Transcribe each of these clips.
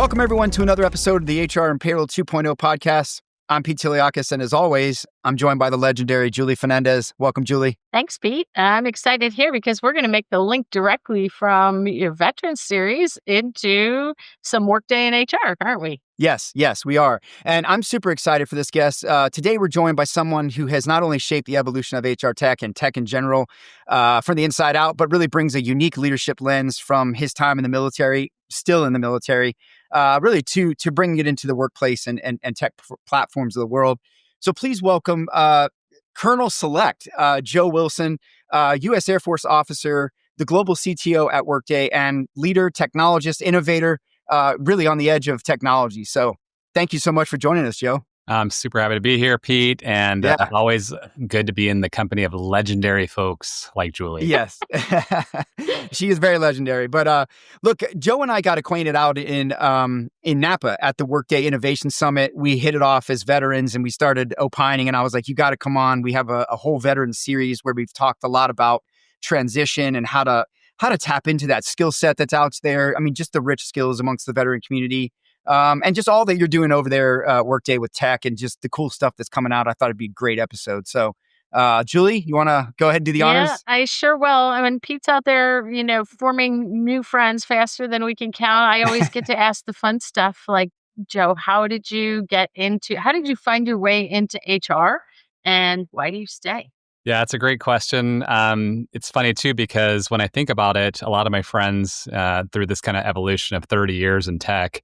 Welcome, everyone, to another episode of the HR and Payroll 2.0 podcast. I'm Pete Tiliakis, and as always, I'm joined by the legendary Julie Fernandez. Welcome, Julie. Thanks, Pete. I'm excited here because we're going to make the link directly from your veteran series into some Workday and HR, aren't we? Yes, we are. And I'm super excited for this guest. Today, we're joined by someone who has not only shaped the evolution of HR tech and tech in general from the inside out, but really brings a unique leadership lens from his time in the military, still in the military, really to bringing it into the workplace and tech platforms of the world. So please welcome Colonel Select, Joe Wilson, U.S. Air Force officer, the global CTO at Workday, and leader, technologist, innovator, really on the edge of technology. So thank you so much for joining us, Joe. I'm super happy to be here, Pete, and always good to be in the company of legendary folks like Julie. Yes, she is very legendary. But look, Joe and I got acquainted out in Napa at the Workday Innovation Summit. We hit it off as veterans, and we started opining. And I was like, "You got to come on. We have a whole veteran series where we've talked a lot about transition and how to tap into that skill set that's out there. I mean, just the rich skills amongst the veteran community." And just all that you're doing over there, Workday with tech and just the cool stuff that's coming out. I thought it'd be a great episode. So, Julie, you want to go ahead and do the honors? Yeah, I sure will. I mean, Pete's out there, forming new friends faster than we can count. I always get to ask the fun stuff like, Joe, how did you find your way into HR and why do you stay? Yeah, that's a great question. It's funny, too, because when I think about it, a lot of my friends through this kind of evolution of 30 years in tech,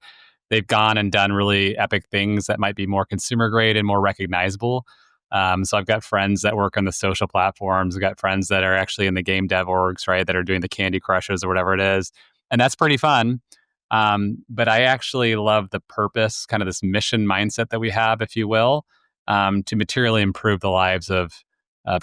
they've gone and done really epic things that might be more consumer grade and more recognizable. So I've got friends that work on the social platforms. I've got friends that are actually in the game dev orgs, right, that are doing the Candy Crushes or whatever it is. And that's pretty fun. But I actually love the purpose, kind of this mission mindset that we have, if you will, to materially improve the lives of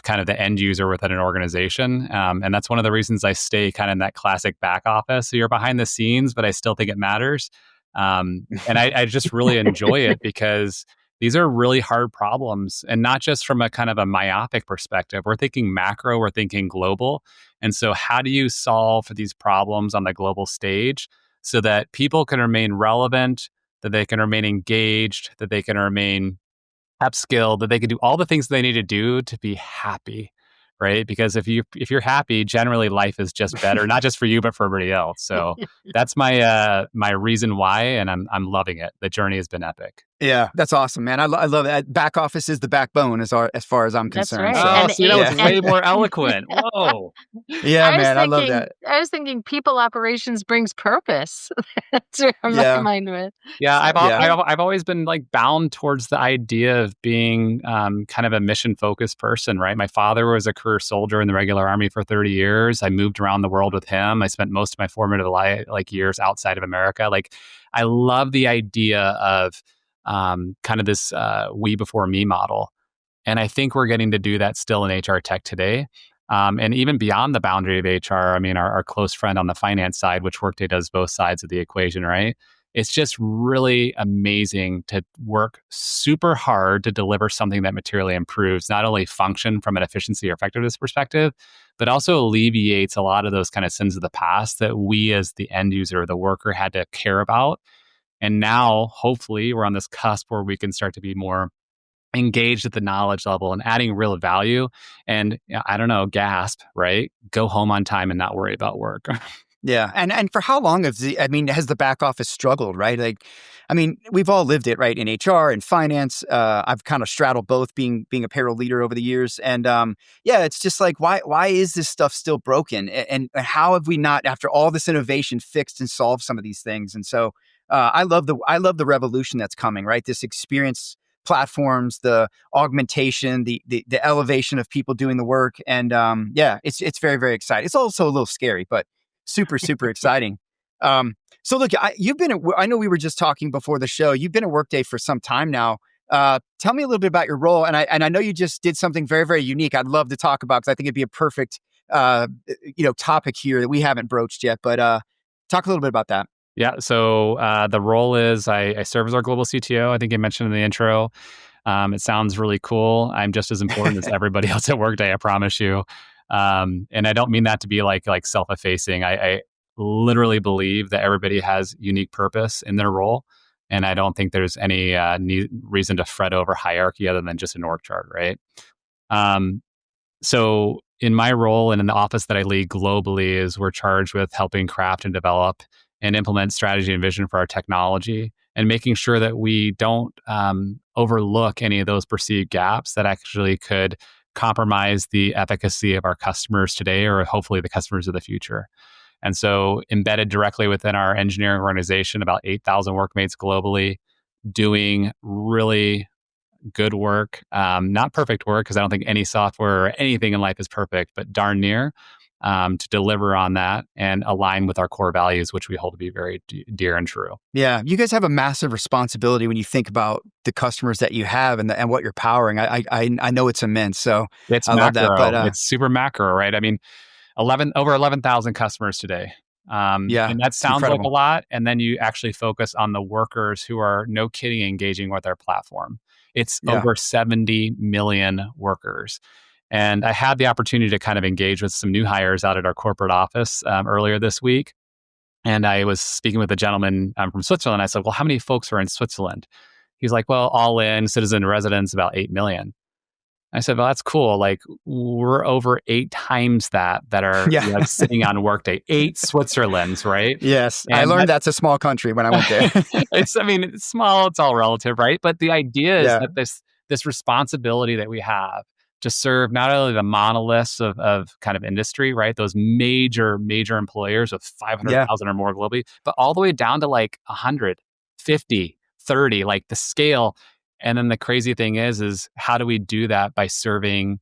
kind of the end user within an organization. And that's one of the reasons I stay kind of in that classic back office. So you're behind the scenes, but I still think it matters. And I just really enjoy it because these are really hard problems, and not just from a kind of a myopic perspective. We're thinking macro, we're thinking global. And so how do you solve for these problems on the global stage so that people can remain relevant, that they can remain engaged, that they can remain upskilled, that they can do all the things they need to do to be happy, right? Because if you're happy, generally life is just better, not just for you, but for everybody else. So that's my reason why, and I'm loving it. The journey has been epic. Yeah, that's awesome, man. I love that. Back office is the backbone as far as I'm concerned. That's right. So, that was way more eloquent. Whoa. Yeah, I love that. I was thinking people operations brings purpose. That's where my mind went. Yeah, I've always been like bound towards the idea of being kind of a mission focused person, right? My father was a career soldier in the regular army for 30 years. I moved around the world with him. I spent most of my formative years outside of America. Like, I love the idea of kind of this we before me model. And I think we're getting to do that still in HR tech today. And even beyond the boundary of HR, I mean, our close friend on the finance side, which Workday does both sides of the equation, right? It's just really amazing to work super hard to deliver something that materially improves not only function from an efficiency or effectiveness perspective, but also alleviates a lot of those kind of sins of the past that we as the end user or the worker had to care about. And now, hopefully, we're on this cusp where we can start to be more engaged at the knowledge level and adding real value. And I don't know, gasp, right? Go home on time and not worry about work. Yeah. And for how long has the back office struggled, right? Like, I mean, we've all lived it, right? In HR and finance. I've kind of straddled both being a payroll leader over the years. And it's just like, why is this stuff still broken? And how have we not, after all this innovation, fixed and solved some of these things? And so I love the revolution that's coming, right? This experience platforms, the augmentation, the elevation of people doing the work. And it's very, very exciting. It's also a little scary, but super, super exciting. So look, I know we were just talking before the show. You've been at Workday for some time now. Tell me a little bit about your role. And I know you just did something very, very unique. I'd love to talk about, because I think it'd be a perfect, topic here that we haven't broached yet, but talk a little bit about that. Yeah. So the role is I serve as our global CTO. I think I mentioned in the intro. It sounds really cool. I'm just as important as everybody else at Workday, I promise you. And I don't mean that to be like self-effacing. literally believe that everybody has unique purpose in their role. And I don't think there's any reason to fret over hierarchy other than just an org chart, right? Um, so in my role and in the office that I lead globally is we're charged with helping craft and develop and implement strategy and vision for our technology and making sure that we don't overlook any of those perceived gaps that actually could compromise the efficacy of our customers today or hopefully the customers of the future. And so embedded directly within our engineering organization, about 8,000 workmates globally doing really good work, not perfect work, because I don't think any software or anything in life is perfect, but darn near to deliver on that and align with our core values, which we hold to be very dear and true. Yeah, you guys have a massive responsibility when you think about the customers that you have and what you're powering. I know it's immense, so It's I love that. macro. But It's super macro, right? I mean, over 11,000 customers today. yeah, And that it's sounds like a incredible. lot. And then you actually focus on the workers who are no kidding engaging with our platform. It's Yeah, over 70 million workers. And I had the opportunity to kind of engage with some new hires out at our corporate office earlier this week. And I was speaking with a gentleman from Switzerland. I said, well, how many folks are in Switzerland? He's like, well, all in citizen residents, about 8 million. I said, well, that's cool. Like we're over 8 times that are yeah, like sitting on Workday, 8 Switzerlands, right? yes. I And learned that's a small country when I went there. I mean, it's small, it's all relative, right? But the idea is Yeah, that this responsibility that we have to serve not only the monoliths of kind of industry, right? Those major employers with yeah, 500,000 or more globally, but all the way down to like 100, 50, 30, like the scale. And then the crazy thing is how do we do that by serving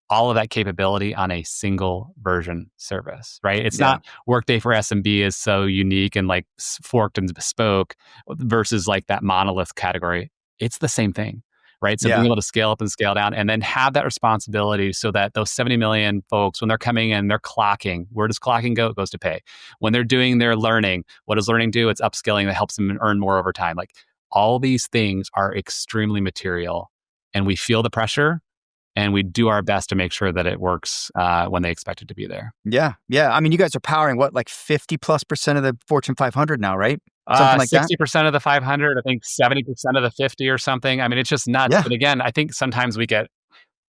all of that capability on a single version service, right? It's yeah, not Workday for SMB is so unique and like forked and bespoke versus like that monolith category. It's the same thing, right? So being yeah, able to scale up and scale down and then have that responsibility so that those 70 million folks, when they're coming in, they're clocking. Where does clocking go? It goes to pay. When they're doing their learning, what does learning do? It's upskilling that helps them earn more over time. Like all these things are extremely material and we feel the pressure and we do our best to make sure that it works when they expect it to be there. yeah, yeah. I mean, you guys are powering what, like 50+% of the Fortune 500 now, right? Something like that. 60% of the 500, I think 70% of the 50 or something. I mean, it's just nuts. Yeah, But again, I think sometimes we get,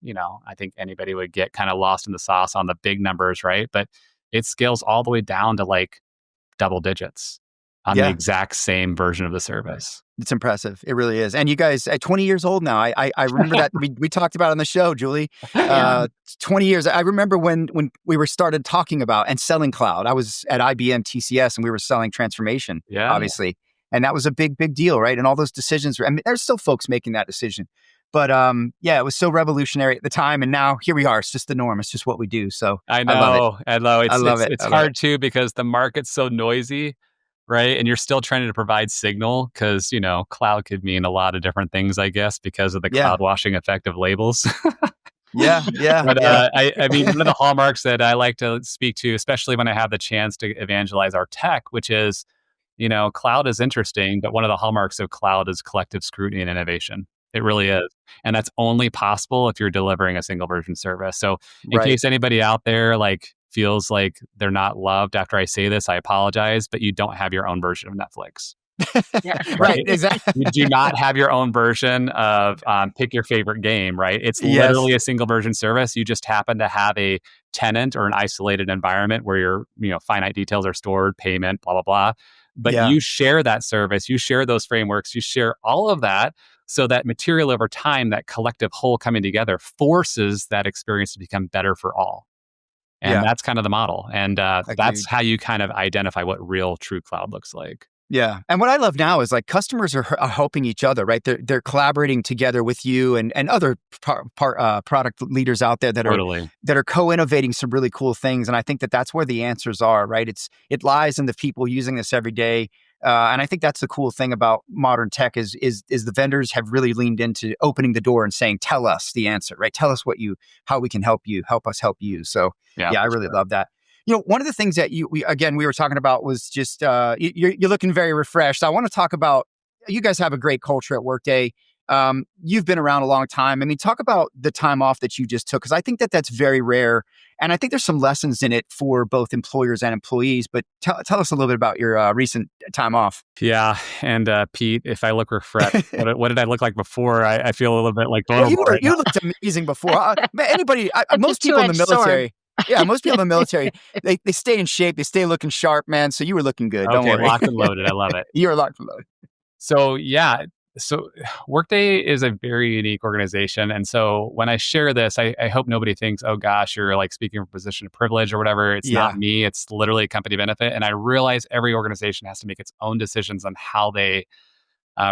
I think anybody would get kind of lost in the sauce on the big numbers, right? But it scales all the way down to like double digits on the yeah. exact same version of the service. It's impressive. It really is. And you guys at 20 years old now. I remember that we talked about it on the show, Julie. Yeah. 20 years. I remember when we were started talking about and selling cloud. I was at IBM TCS and we were selling transformation, Yeah. obviously. And that was a big deal, right? And all those decisions I mean, there's still folks making that decision. But yeah, it was so revolutionary at the time. And now here we are. It's just the norm. It's just what we do. So I I love it. know. I know. I love it. It's I love it. hard too because the market's so noisy, right? And you're still trying to provide signal because, cloud could mean a lot of different things, I guess, because of the Yeah. cloud washing effect of labels. Yeah. Yeah. But Yeah. I mean, one of the hallmarks that I like to speak to, especially when I have the chance to evangelize our tech, which is, cloud is interesting, but one of the hallmarks of cloud is collective scrutiny and innovation. It really is. And that's only possible if you're delivering a single version service. So in Right. case anybody out there like feels like they're not loved after I say this, I apologize, but you don't have your own version of Netflix. Yeah. Right. Right? Exactly. You do not have your own version of pick your favorite game, right? It's Yes. literally a single version service. You just happen to have a tenant or an isolated environment where your finite details are stored, payment, blah, blah, blah. But Yeah. you share that service, you share those frameworks, you share all of that so that material over time, that collective whole coming together forces that experience to become better for all. And Yeah. that's kind of the model. And Agreed. that's how you kind of identify what real true cloud looks like. Yeah. And what I love now is like customers are helping each other, right? They're collaborating together with you and other product leaders out there that Totally. are co-innovating some really cool things. And I think that's where the answers are, right? It lies in the people using this every day. And I think that's the cool thing about modern tech is the vendors have really leaned into opening the door and saying, tell us the answer, right? Tell us how we can help you, help us help you. So Yeah, yeah, I for really sure. love that. One of the things that we were talking about was just you're looking very refreshed. I want to talk about you guys have a great culture at Workday. You've been around a long time. I mean, talk about the time off that you just took, because I think that that's very rare. And I think there's some lessons in it for both employers and employees. But tell us a little bit about your recent time off. Yeah. And Pete, if I look refreshed, what did I look like before? I feel a little bit like Well, vulnerable right you now. looked amazing before. Man, A most people in the two-edged sword. military, yeah, most people in the military, they stay in shape, they stay looking sharp, man. So you were looking good. Don't Okay, worry. locked and loaded. I love it. You were locked and loaded. So yeah, so Workday is a very unique organization, and so when I share this, I hope nobody thinks, "Oh gosh, you're like speaking from a position of privilege or whatever." It's Yeah. not me; it's literally a company benefit, and I realize every organization has to make its own decisions on how they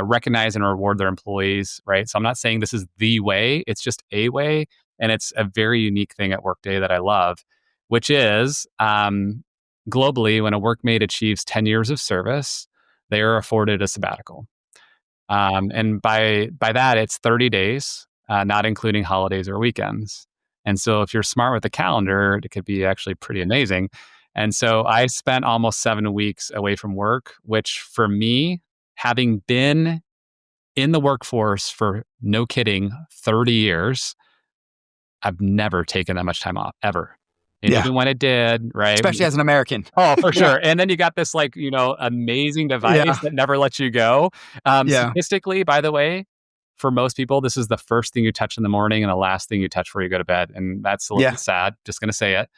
recognize and reward their employees, right? So I'm not saying this is the way; it's just a way, and it's a very unique thing at Workday that I love, which is globally when a workmate achieves 10 years of service, they are afforded a sabbatical. And by that, it's 30 days, not including holidays or weekends. And so if you're smart with the calendar, it could be actually pretty amazing. And so I spent almost 7 weeks away from work, which for me, having been in the workforce for no kidding, 30 years, I've never taken that much time off ever. And Yeah. even when it did, right? Especially as an American. Oh, for Yeah. sure. And then you got this like, amazing device Yeah. that never lets you go. Yeah. Statistically, by the way, for most people, this is the first thing you touch in the morning and the last thing you touch before you go to bed. And that's a little Yeah. bit sad. Just going to say it.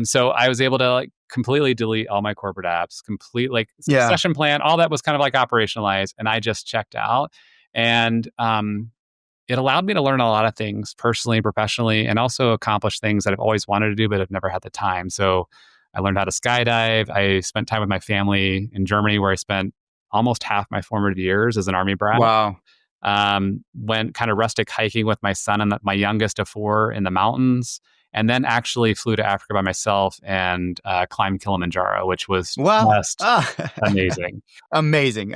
So I was able to like completely delete all my corporate apps, complete like Yeah. succession plan, all that was kind of like operationalized. And I just checked out. And it allowed me to learn a lot of things personally and professionally, and also accomplish things that I've always wanted to do, but I've never had the time. So I learned how to skydive. I spent time with my family in Germany, where I spent almost half my formative years as an Army brat. Wow. Went kind of rustic hiking with my son and my youngest of 4 in the mountains, and then actually flew to Africa by myself and climbed Kilimanjaro, which was Well, just amazing. amazing.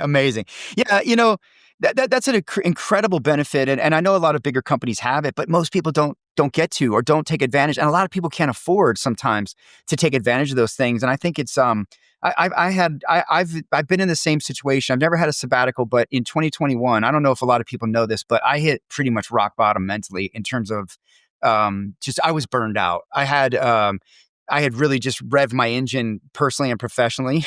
Yeah, that's an incredible benefit, and I know a lot of bigger companies have it, but most people don't get to or don't take advantage, and a lot of people can't afford sometimes to take advantage of those things. And I think it's I've been in the same situation. I've never had a sabbatical, but in 2021, I don't know if a lot of people know this, but I hit pretty much rock bottom mentally in terms of just I was burned out. I had really just revved my engine personally and professionally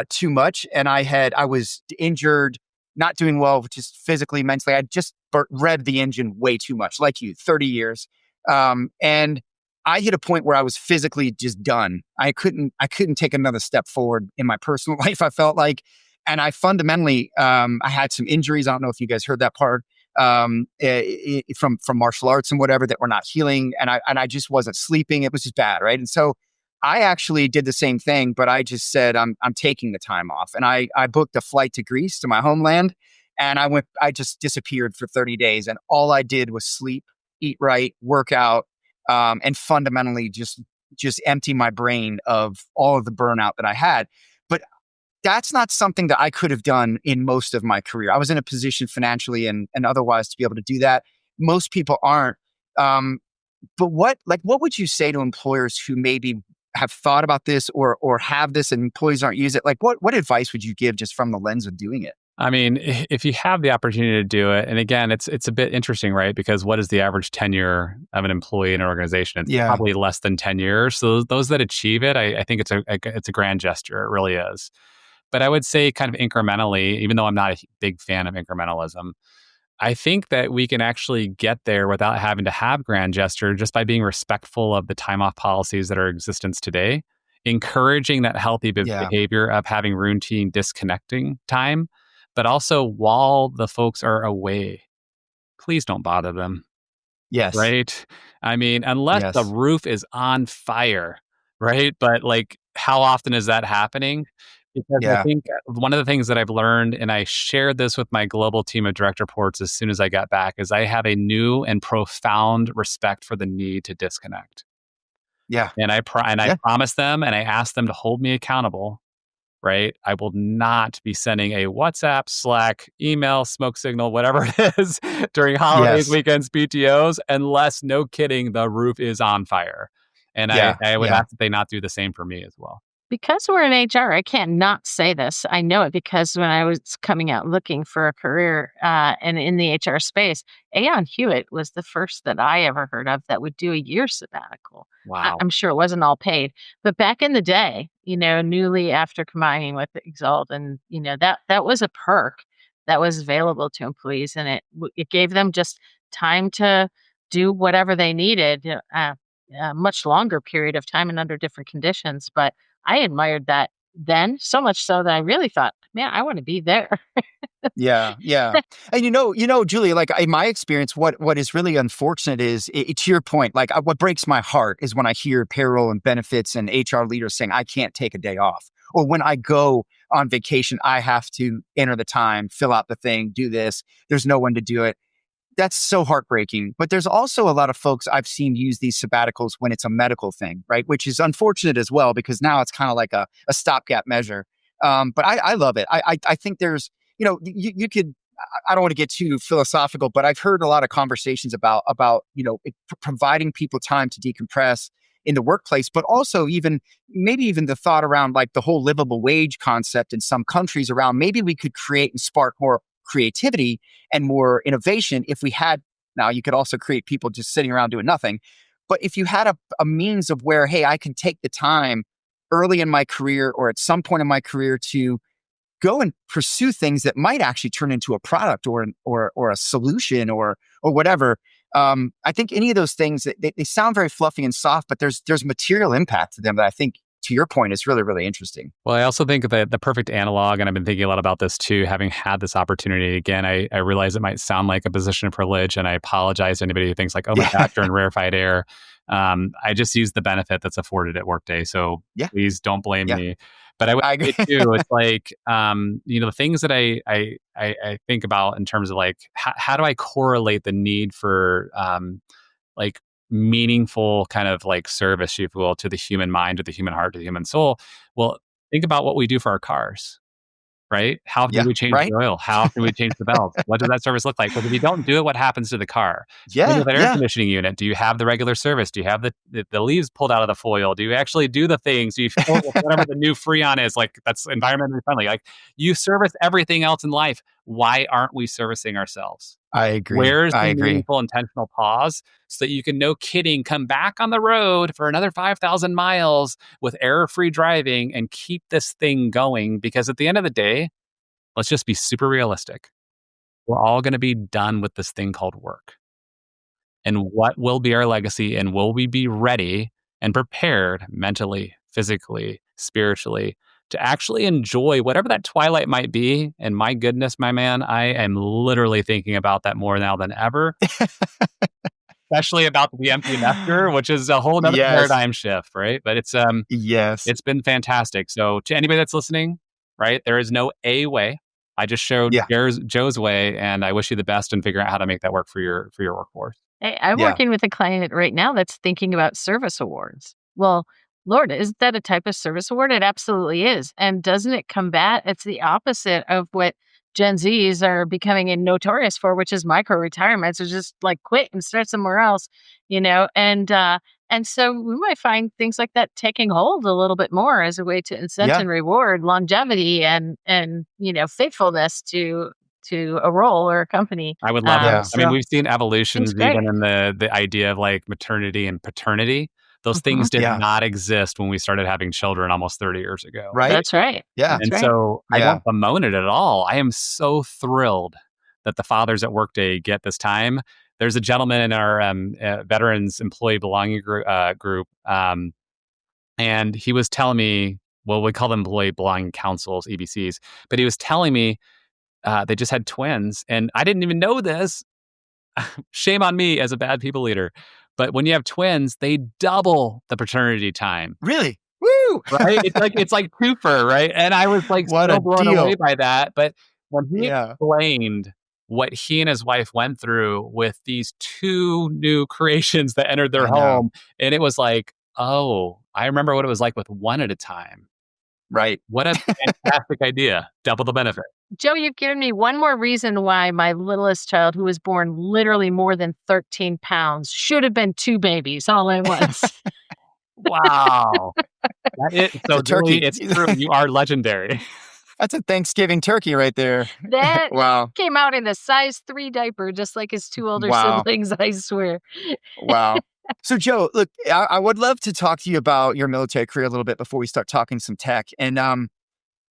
too much, and I was injured, not doing well, just physically, mentally. I just revved the engine way too much, like you, 30 years, and I hit a point where I was physically just done. I couldn't take another step forward in my personal life, I felt like, and I fundamentally I had some injuries. I don't know if you guys heard that part from martial arts and whatever that were not healing, and I just wasn't sleeping. It was just bad, right? And so I actually did the same thing, but I just said I'm taking the time off, and I booked a flight to Greece, to my homeland, and I just disappeared for 30 days, and all I did was sleep, eat right, work out, and fundamentally just empty my brain of all of the burnout that I had. But that's not something that I could have done in most of my career. I was in a position financially and otherwise to be able to do that. Most people aren't. But what would you say to employers who maybe have thought about this or have this and employees aren't use it? Like what advice would you give just from the lens of doing it? I mean, if you have the opportunity to do it, and again, it's a bit interesting, right? Because what is the average tenure of an employee in an organization? It's probably less than 10 years. So those that achieve it, I think it's a grand gesture. It really is. But I would say kind of incrementally, even though I'm not a big fan of incrementalism, I think that we can actually get there without having to have grand gesture, just by being respectful of the time off policies that are in existence today, encouraging that healthy behavior of having routine disconnecting time. But also, while the folks are away, please don't bother them. Yes. Right? I mean, unless the roof is on fire, right? But like, how often is that happening? Because I think one of the things that I've learned, and I shared this with my global team of direct reports as soon as I got back, is I have a new and profound respect for the need to disconnect. Yeah. And I promise them, and I ask them to hold me accountable. Right? I will not be sending a WhatsApp, Slack, email, smoke signal, whatever it is during holidays, weekends, PTOs, unless, no kidding, the roof is on fire. And I would ask that they not do the same for me as well. Because we're in HR, I can't not say this. I know it because when I was coming out looking for a career and in the HR space, Aon Hewitt was the first that I ever heard of that would do a year sabbatical. Wow. I'm sure it wasn't all paid, but back in the day, newly after combining with Exalt, and that was a perk that was available to employees, and it gave them just time to do whatever they needed, a much longer period of time and under different conditions, but I admired that then, so much so that I really thought, "Man, I wanna be there." Yeah, yeah. And Julia, like in my experience, what is really unfortunate is to your point, like what breaks my heart is when I hear payroll and benefits and HR leaders saying, I can't take a day off. Or when I go on vacation, I have to enter the time, fill out the thing, do this. There's no one to do it. That's so heartbreaking. But there's also a lot of folks I've seen use these sabbaticals when it's a medical thing, right? Which is unfortunate as well, because now it's kind of like a stopgap measure. But I love it. I think there's, you could, I don't want to get too philosophical, but I've heard a lot of conversations about, providing people time to decompress in the workplace, but also maybe even the thought around like the whole livable wage concept in some countries around maybe we could create and spark more creativity and more innovation if we had. Now you could also create people just sitting around doing nothing, but if you had a means of where, hey, I can take the time early in my career or at some point in my career to go and pursue things that might actually turn into a product or a solution or whatever. I think any of those things, they sound very fluffy and soft, but there's material impact to them that I think, to your point, is really, really interesting. Well, I also think that the perfect analog, and I've been thinking a lot about this too, having had this opportunity again, I realize it might sound like a position of privilege, and I apologize to anybody who thinks like, oh my gosh, you're in rarefied air. I just use the benefit that's afforded at Workday. So please don't blame me. But I would say too, it's like, the things that I think about in terms of like, how do I correlate the need for like meaningful kind of like service, if you will, to the human mind, to the human heart, to the human soul? Well, think about what we do for our cars. Right? How often do we change the oil? How often do we change the belts? What does that service look like? Because if you don't do it, what happens to the car? That air conditioning unit, do you have the regular service? Do you have the leaves pulled out of the foil? Do you actually do the things? Do you fill it with whatever the new Freon is? Like, that's environmentally friendly. Like, you service everything else in life. Why aren't we servicing ourselves? I agree. Where's the meaningful, intentional pause so that you can, no kidding, come back on the road for another 5,000 miles with error-free driving and keep this thing going? Because at the end of the day, let's just be super realistic. We're all going to be done with this thing called work. And what will be our legacy? And will we be ready and prepared mentally, physically, spiritually to actually enjoy whatever that twilight might be? And my goodness, my man, I am literally thinking about that more now than ever. Especially about the empty nester, which is a whole other paradigm shift, right? But it's it's been fantastic. So to anybody that's listening, right, there is no A way. I just showed Joe's way, and I wish you the best in figuring out how to make that work for your workforce. Hey, I'm working with a client right now that's thinking about service awards. Well, Lord, isn't that a type of service award? It absolutely is. And doesn't it combat? It's the opposite of what Gen Zs are becoming notorious for, which is micro retirement. So just like quit and start somewhere else, and so we might find things like that taking hold a little bit more as a way to incent and reward longevity and faithfulness to a role or a company. I would love it. I mean, we've seen evolutions even in the idea of like maternity and paternity. Those things did not exist when we started having children almost 30 years ago. Right. That's right. Yeah. And so I don't bemoan it at all. I am so thrilled that the fathers at Workday get this time. There's a gentleman in our Veterans Employee Belonging group, and he was telling me, well, we call them Employee Belonging Councils, EBCs, but he was telling me they just had twins, and I didn't even know this. Shame on me as a bad people leader. But when you have twins, they double the paternity time. Really? Woo! Right? It's like twofer, right? And I was like so blown away by that. But when he explained what he and his wife went through with these two new creations that entered their home, and it was like, oh, I remember what it was like with one at a time. Right. What a fantastic idea. Double the benefit. Joe, you've given me one more reason why my littlest child, who was born literally more than 13 pounds, should have been two babies all at once. Wow. That is so The really, turkey. it's true. You are legendary. That's a Thanksgiving turkey right there. That Wow. came out in a size 3 diaper, just like his 2 older Wow. siblings, I swear. Wow. So, Joe, look, I would love to talk to you about your military career a little bit before we start talking some tech. And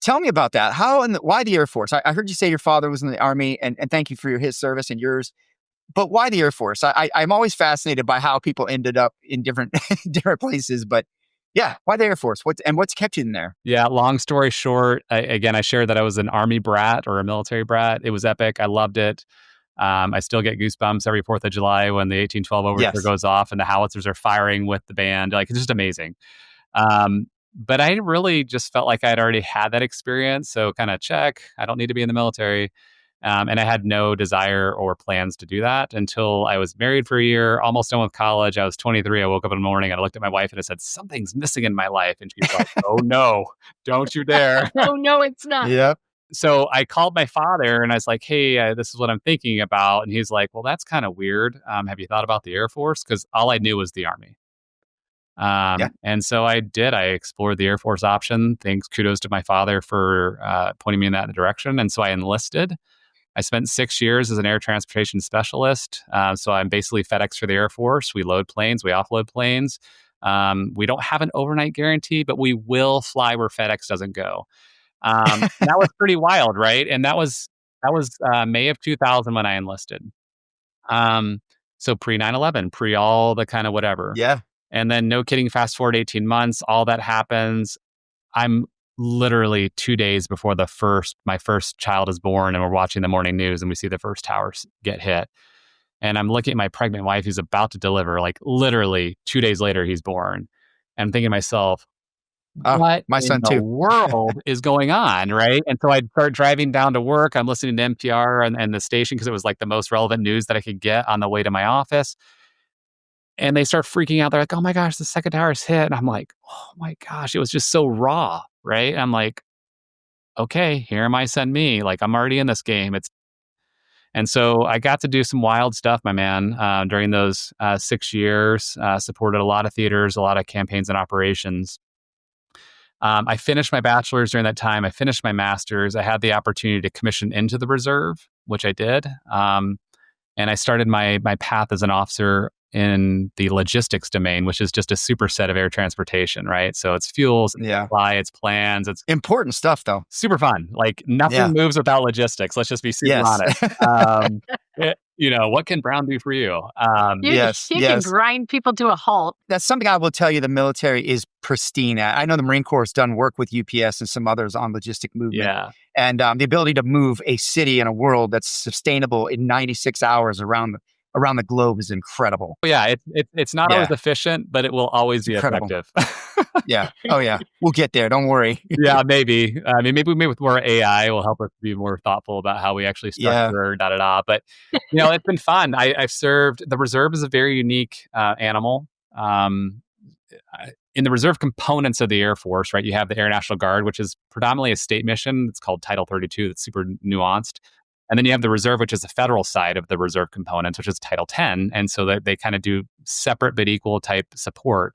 tell me about that. How and why the Air Force? I heard you say your father was in the Army, and thank you for his service and yours. But why the Air Force? I'm always fascinated by how people ended up in different different places. But yeah, why the Air Force? What's kept you in there? Yeah, long story short, I shared that I was an Army brat or a military brat. It was epic. I loved it. I still get goosebumps every 4th of July when the 1812 overture Yes. goes off and the howitzers are firing with the band. Like, it's just amazing. But I really just felt like I'd already had that experience. So, kind of check, I don't need to be in the military. And I had no desire or plans to do that until I was married for a year, almost done with college. I was 23. I woke up in the morning and I looked at my wife and I said, something's missing in my life. And she's like, oh no, don't you dare. Oh, no, it's not. Yeah. So I called my father and I was like, hey, this is what I'm thinking about. And he's like, well, that's kind of weird. Have you thought about the Air Force? Because all I knew was the Army. Yeah. And so I did. I explored the Air Force option. Thanks, kudos to my father for pointing me in that direction. And so I enlisted. I spent 6 years as an air transportation specialist. So I'm basically FedEx for the Air Force. We load planes, we offload planes. We don't have an overnight guarantee, but we will fly where FedEx doesn't go. That was pretty wild, right? And that was May of 2000 when I enlisted. So pre 9/11, pre all the kind of whatever. Yeah. And then, no kidding, fast forward 18 months, all that happens. I'm literally 2 days before my first child is born, and we're watching the morning news and we see the first towers get hit. And I'm looking at my pregnant wife who's about to deliver, like literally 2 days later, he's born. And I'm thinking to myself, Oh, what my in son the too. world is going on, right? And so I'd start driving down to work. I'm listening to NPR and the station because it was like the most relevant news that I could get on the way to my office. And they start freaking out. They're like, oh my gosh, the second tower's hit. And I'm like, oh my gosh, it was just so raw, right? And I'm like, okay, here am I, send me. Like, I'm already in this game. And so I got to do some wild stuff, my man, during those 6 years. Supported a lot of theaters, a lot of campaigns and operations. I finished my bachelor's during that time. I finished my master's. I had the opportunity to commission into the reserve, which I did. And I started my path as an officer in the logistics domain, which is just a superset of air transportation, right? So it's fuels, it's Yeah. supply, it's plans, it's Important stuff, though. super fun. Like, nothing Yeah. moves without logistics. Let's just be super Yes. honest. What can Brown do for you? You, Yes. you can Yes. grind people to a halt. That's something I will tell you the military is pristine at. I know the Marine Corps has done work with UPS and some others on logistic movement. Yeah. And the ability to move a city and a world that's sustainable in 96 hours around the globe is incredible. Yeah, it's not always Yeah. efficient, but it will always be incredible. effective. Yeah. Oh, yeah. We'll get there. Don't worry. Yeah, maybe. I mean, maybe with more AI will help us be more thoughtful about how we actually Yeah. structure, da da da. But it's been fun. I've served. The reserve is a very unique animal. In the reserve components of the Air Force, right? You have the Air National Guard, which is predominantly a state mission. It's called Title 32. That's super nuanced. And then you have the reserve, which is the federal side of the reserve components, which is Title 10. And so they kind of do separate but equal type support.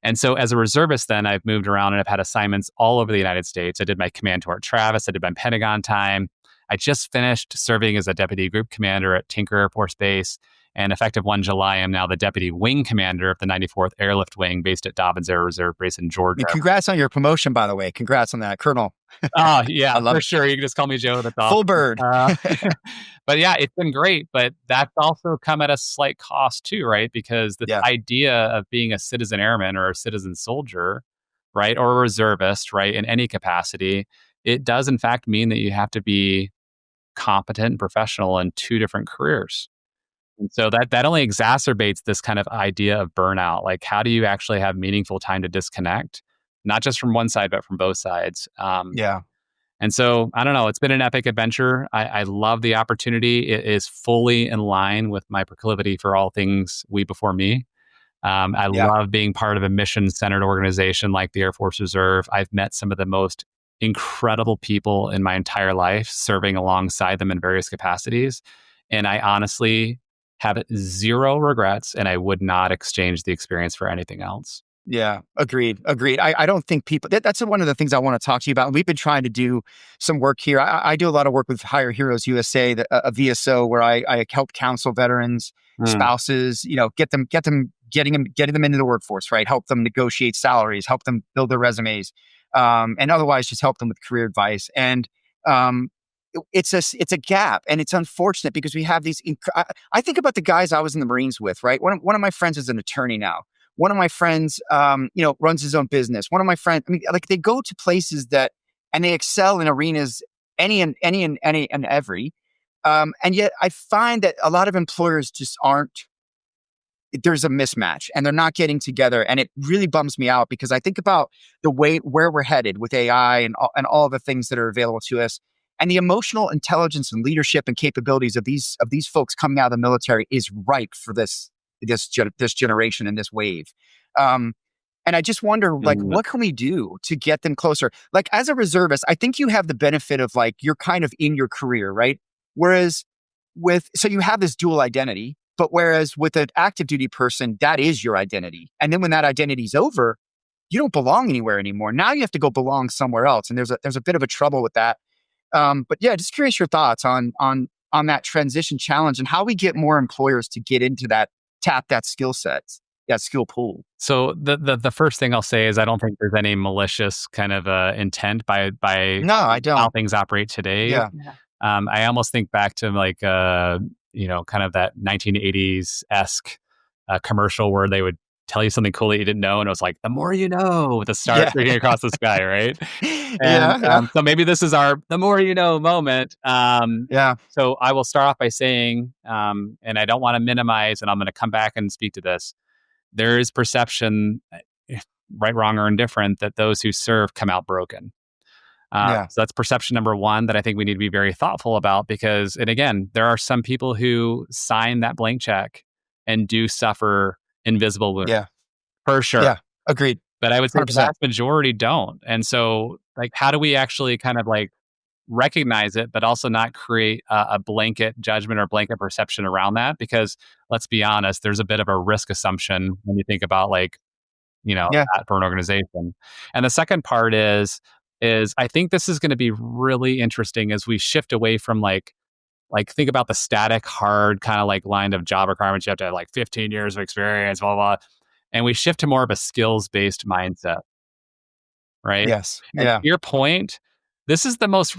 And so as a reservist, then I've moved around and I've had assignments all over the United States. I did my command to Art Travis. I did my Pentagon time. I just finished serving as a deputy group commander at Tinker Air Force Base. And effective 1 July, I'm now the deputy wing commander of the 94th Airlift Wing based at Dobbins Air Reserve Base in Georgia. And congrats on your promotion, by the way. Congrats on that, Colonel. Oh, yeah, I love for it. sure. You can just call me Joe. That's awesome. Full bird. But yeah, it's been great. But that's also come at a slight cost too, right? Because the Yeah. idea of being a citizen airman or a citizen soldier, right, or a reservist, right, in any capacity, it does in fact mean that you have to be competent and professional in two different careers. And so that only exacerbates this kind of idea of burnout. Like, how do you actually have meaningful time to disconnect, not just from one side, but from both sides? Yeah. And so, I don't know, it's been an epic adventure. I love the opportunity. It is fully in line with my proclivity for all things we before me. I Yeah. love being part of a mission-centered organization like the Air Force Reserve. I've met some of the most incredible people in my entire life, serving alongside them in various capacities. And I honestly have zero regrets, and I would not exchange the experience for anything else. Yeah, agreed. Agreed. I don't think people, that's one of the things I want to talk to you about. And we've been trying to do some work here. I do a lot of work with Hire Heroes USA, a VSO, where I help counsel veterans, Mm. spouses, getting them into the workforce, right? Help them negotiate salaries, help them build their resumes, and otherwise just help them with career advice. And um, it's a gap, and it's unfortunate because we have these. I think about the guys I was in the Marines with, right? One of my friends is an attorney now. One of my friends, runs his own business. One of my friends, I mean, like they go to places and they excel in arenas any and every. And yet I find that a lot of employers just aren't, there's a mismatch and they're not getting together. And it really bums me out because I think about the way where we're headed with AI and all the things that are available to us. And the emotional intelligence and leadership and capabilities of these folks coming out of the military is ripe for this generation and this wave. Um, and I just wonder, like, Mm. what can we do to get them closer? Like, as a reservist, I think you have the benefit of like you're kind of in your career, right? Whereas so you have this dual identity, but whereas with an active duty person, that is your identity. And then when that identity's over, you don't belong anywhere anymore. Now you have to go belong somewhere else. And there's a bit of a trouble with that. But yeah, just curious your thoughts on that transition challenge and how we get more employers to get into that, tap that skill set, that skill pool. So the first thing I'll say is I don't think there's any malicious kind of intent by No, I how don't. things operate today. Yeah. Yeah. I almost think back to like kind of that 1980s esque commercial where they would tell you something cool that you didn't know, and it was like the more you know, with the stars Yeah. streaking across the sky, right? And Yeah. Yeah. so maybe this is our the more you know moment. Yeah. So I will start off by saying, and I don't want to minimize, and I'm going to come back and speak to this. There is perception, right, wrong, or indifferent, that those who serve come out broken. Yeah. So that's perception number one that I think we need to be very thoughtful about because, and again, there are some people who sign that blank check and do suffer invisible wounds Yeah. for sure. Yeah. Agreed. But I would say the 100%. vast majority don't. And so, like, how do we actually kind of like recognize it, but also not create a blanket judgment or blanket perception around that? Because let's be honest, there's a bit of a risk assumption when you think about like, Yeah. that for an organization. And the second part is I think this is going to be really interesting as we shift away from like think about the static, hard kind of like line of job requirements. You have to have like 15 years of experience, blah, blah, blah. And we shift to more of a skills based mindset, right? Yes. And to Yeah. your point, this is the most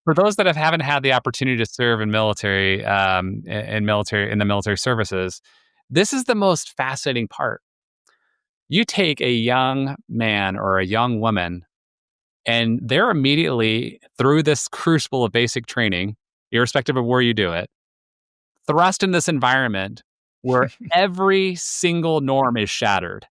for those that haven't had the opportunity to serve in military, in the military services. This is the most fascinating part. You take a young man or a young woman, and they're immediately through this crucible of basic training, irrespective of where you do it, thrust in this environment where every single norm is shattered.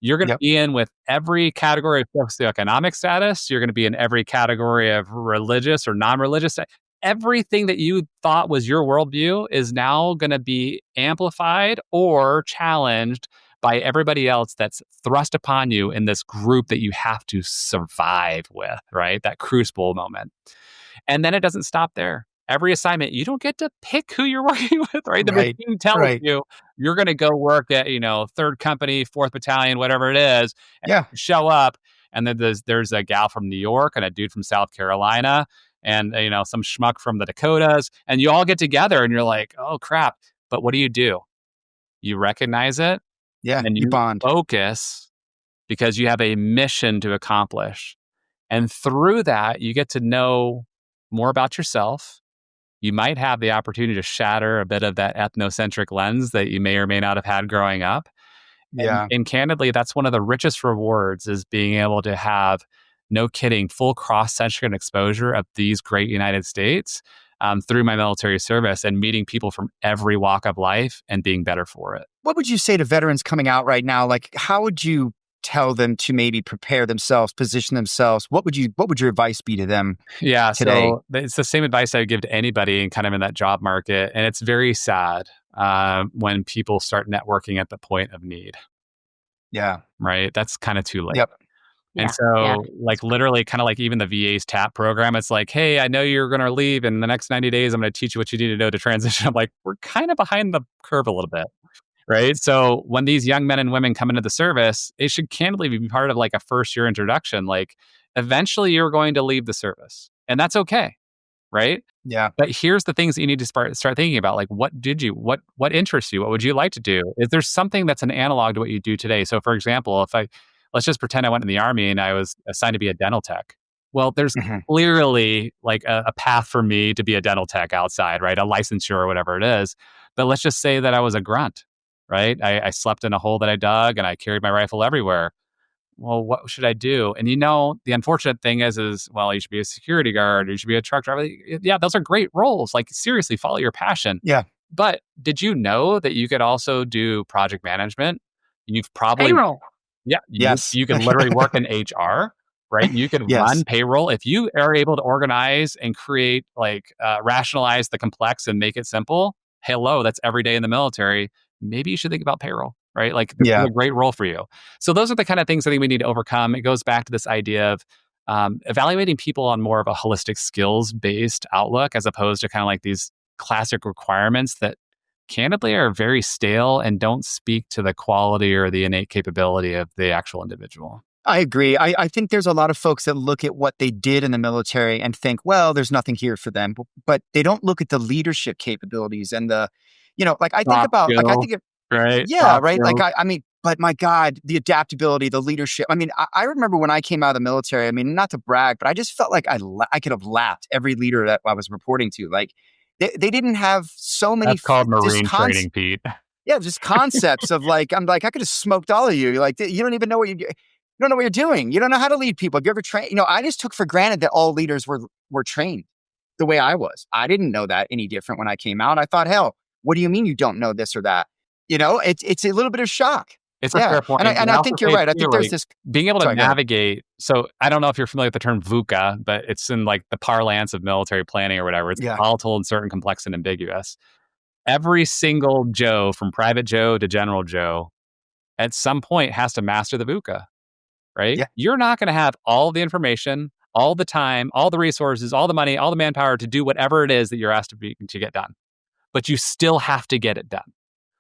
You're going to Yep. be in with every category of socioeconomic status. You're going to be in every category of religious or non-religious. Everything that you thought was your worldview is now going to be amplified or challenged by everybody else that's thrust upon you in this group that you have to survive with, right? That crucible moment. And then it doesn't stop there. Every assignment, you don't get to pick who you're working with, right? The Right. machine tells Right. you you're going to go work at, third company, fourth battalion, whatever it is, and Yeah. show up. And then there's a gal from New York and a dude from South Carolina and, some schmuck from the Dakotas. And you all get together and you're like, oh, crap. But what do? You recognize it Yeah. and You you bond. focus because you have a mission to accomplish. And through that, you get to know more about yourself. You might have the opportunity to shatter a bit of that ethnocentric lens that you may or may not have had growing up. Yeah. And candidly, that's one of the richest rewards is being able to have, no kidding, full cross-section exposure of these great United States through my military service and meeting people from every walk of life and being better for it. What would you say to veterans coming out right now? Like, how would you tell them to maybe prepare themselves, position themselves? What would your advice be to them Yeah, today? so it's the same advice I would give to anybody and kind of in that job market. And it's very sad when people start networking at the point of need, Yeah. right? That's kind of too late. Yep. And Yeah. Yeah. so, like, literally, kind of like even the VA's TAP program, it's like, hey, I know you're going to leave in the next 90 days. I'm going to teach you what you need to know to transition. I'm like, we're kind of behind the curve a little bit. right? So when these young men and women come into the service, it should candidly be part of like a first year introduction. Like eventually you're going to leave the service, and that's okay, right? Yeah. But here's the things that you need to start thinking about. Like, what interests you? What would you like to do? Is there something that's an analog to what you do today? So, for example, if I let's just pretend I went in the army and I was assigned to be a dental tech. Well, there's Mhm. clearly like a path for me to be a dental tech outside, right? A licensure or whatever it is. But let's just say that I was a grunt, right? I slept in a hole that I dug and I carried my rifle everywhere. Well, what should I do? And the unfortunate thing is, well, you should be a security guard, or you should be a truck driver. Yeah, those are great roles. Like, seriously, follow your passion. Yeah. But did you know that you could also do project management? You've probably, Payroll. yeah, Yes. you could literally work in HR, right? You could run Yes. payroll. If you are able to organize and create, like, rationalize the complex and make it simple, hello, that's every day in the military. Maybe you should think about payroll, right? Like, this is Yeah. a great role for you. So those are the kind of things I think we need to overcome. It goes back to this idea of evaluating people on more of a holistic skills based outlook as opposed to kind of like these classic requirements that candidly are very stale and don't speak to the quality or the innate capability of the actual individual. I agree. I think there's a lot of folks that look at what they did in the military and think, well, there's nothing here for them. But they don't look at the leadership capabilities and like I think Soft about, like, I skills, think of, right? yeah, Soft right. Like, skills. I mean, but my God, the adaptability, the leadership. I mean, I remember when I came out of the military, I mean, not to brag, but I just felt like I could have lapped every leader that I was reporting to. Like, they didn't have so many That's called Marine training, Pete. yeah, just concepts of like, I'm like, I could have smoked all of you. You're like, you don't even know you don't know what you're doing. You don't know how to lead people. Have you ever trained? I just took for granted that all leaders were trained the way I was. I didn't know that any different when I came out. I thought, hell, what do you mean you don't know this or that? It's a little bit of shock. It's a Yeah, fair point. and I And and I I also think you're say right. I too, think there's like, this. being able to Sorry, go ahead. navigate. So I don't know if you're familiar with the term VUCA, but it's in like the parlance of military planning or whatever. It's Yeah, volatile, uncertain, complex, and ambiguous. Every single Joe, from Private Joe to General Joe, at some point has to master the VUCA, right? yeah, You're not going to have all the information, all the time, all the resources, all the money, all the manpower to do whatever it is that you're asked to get done. But you still have to get it done,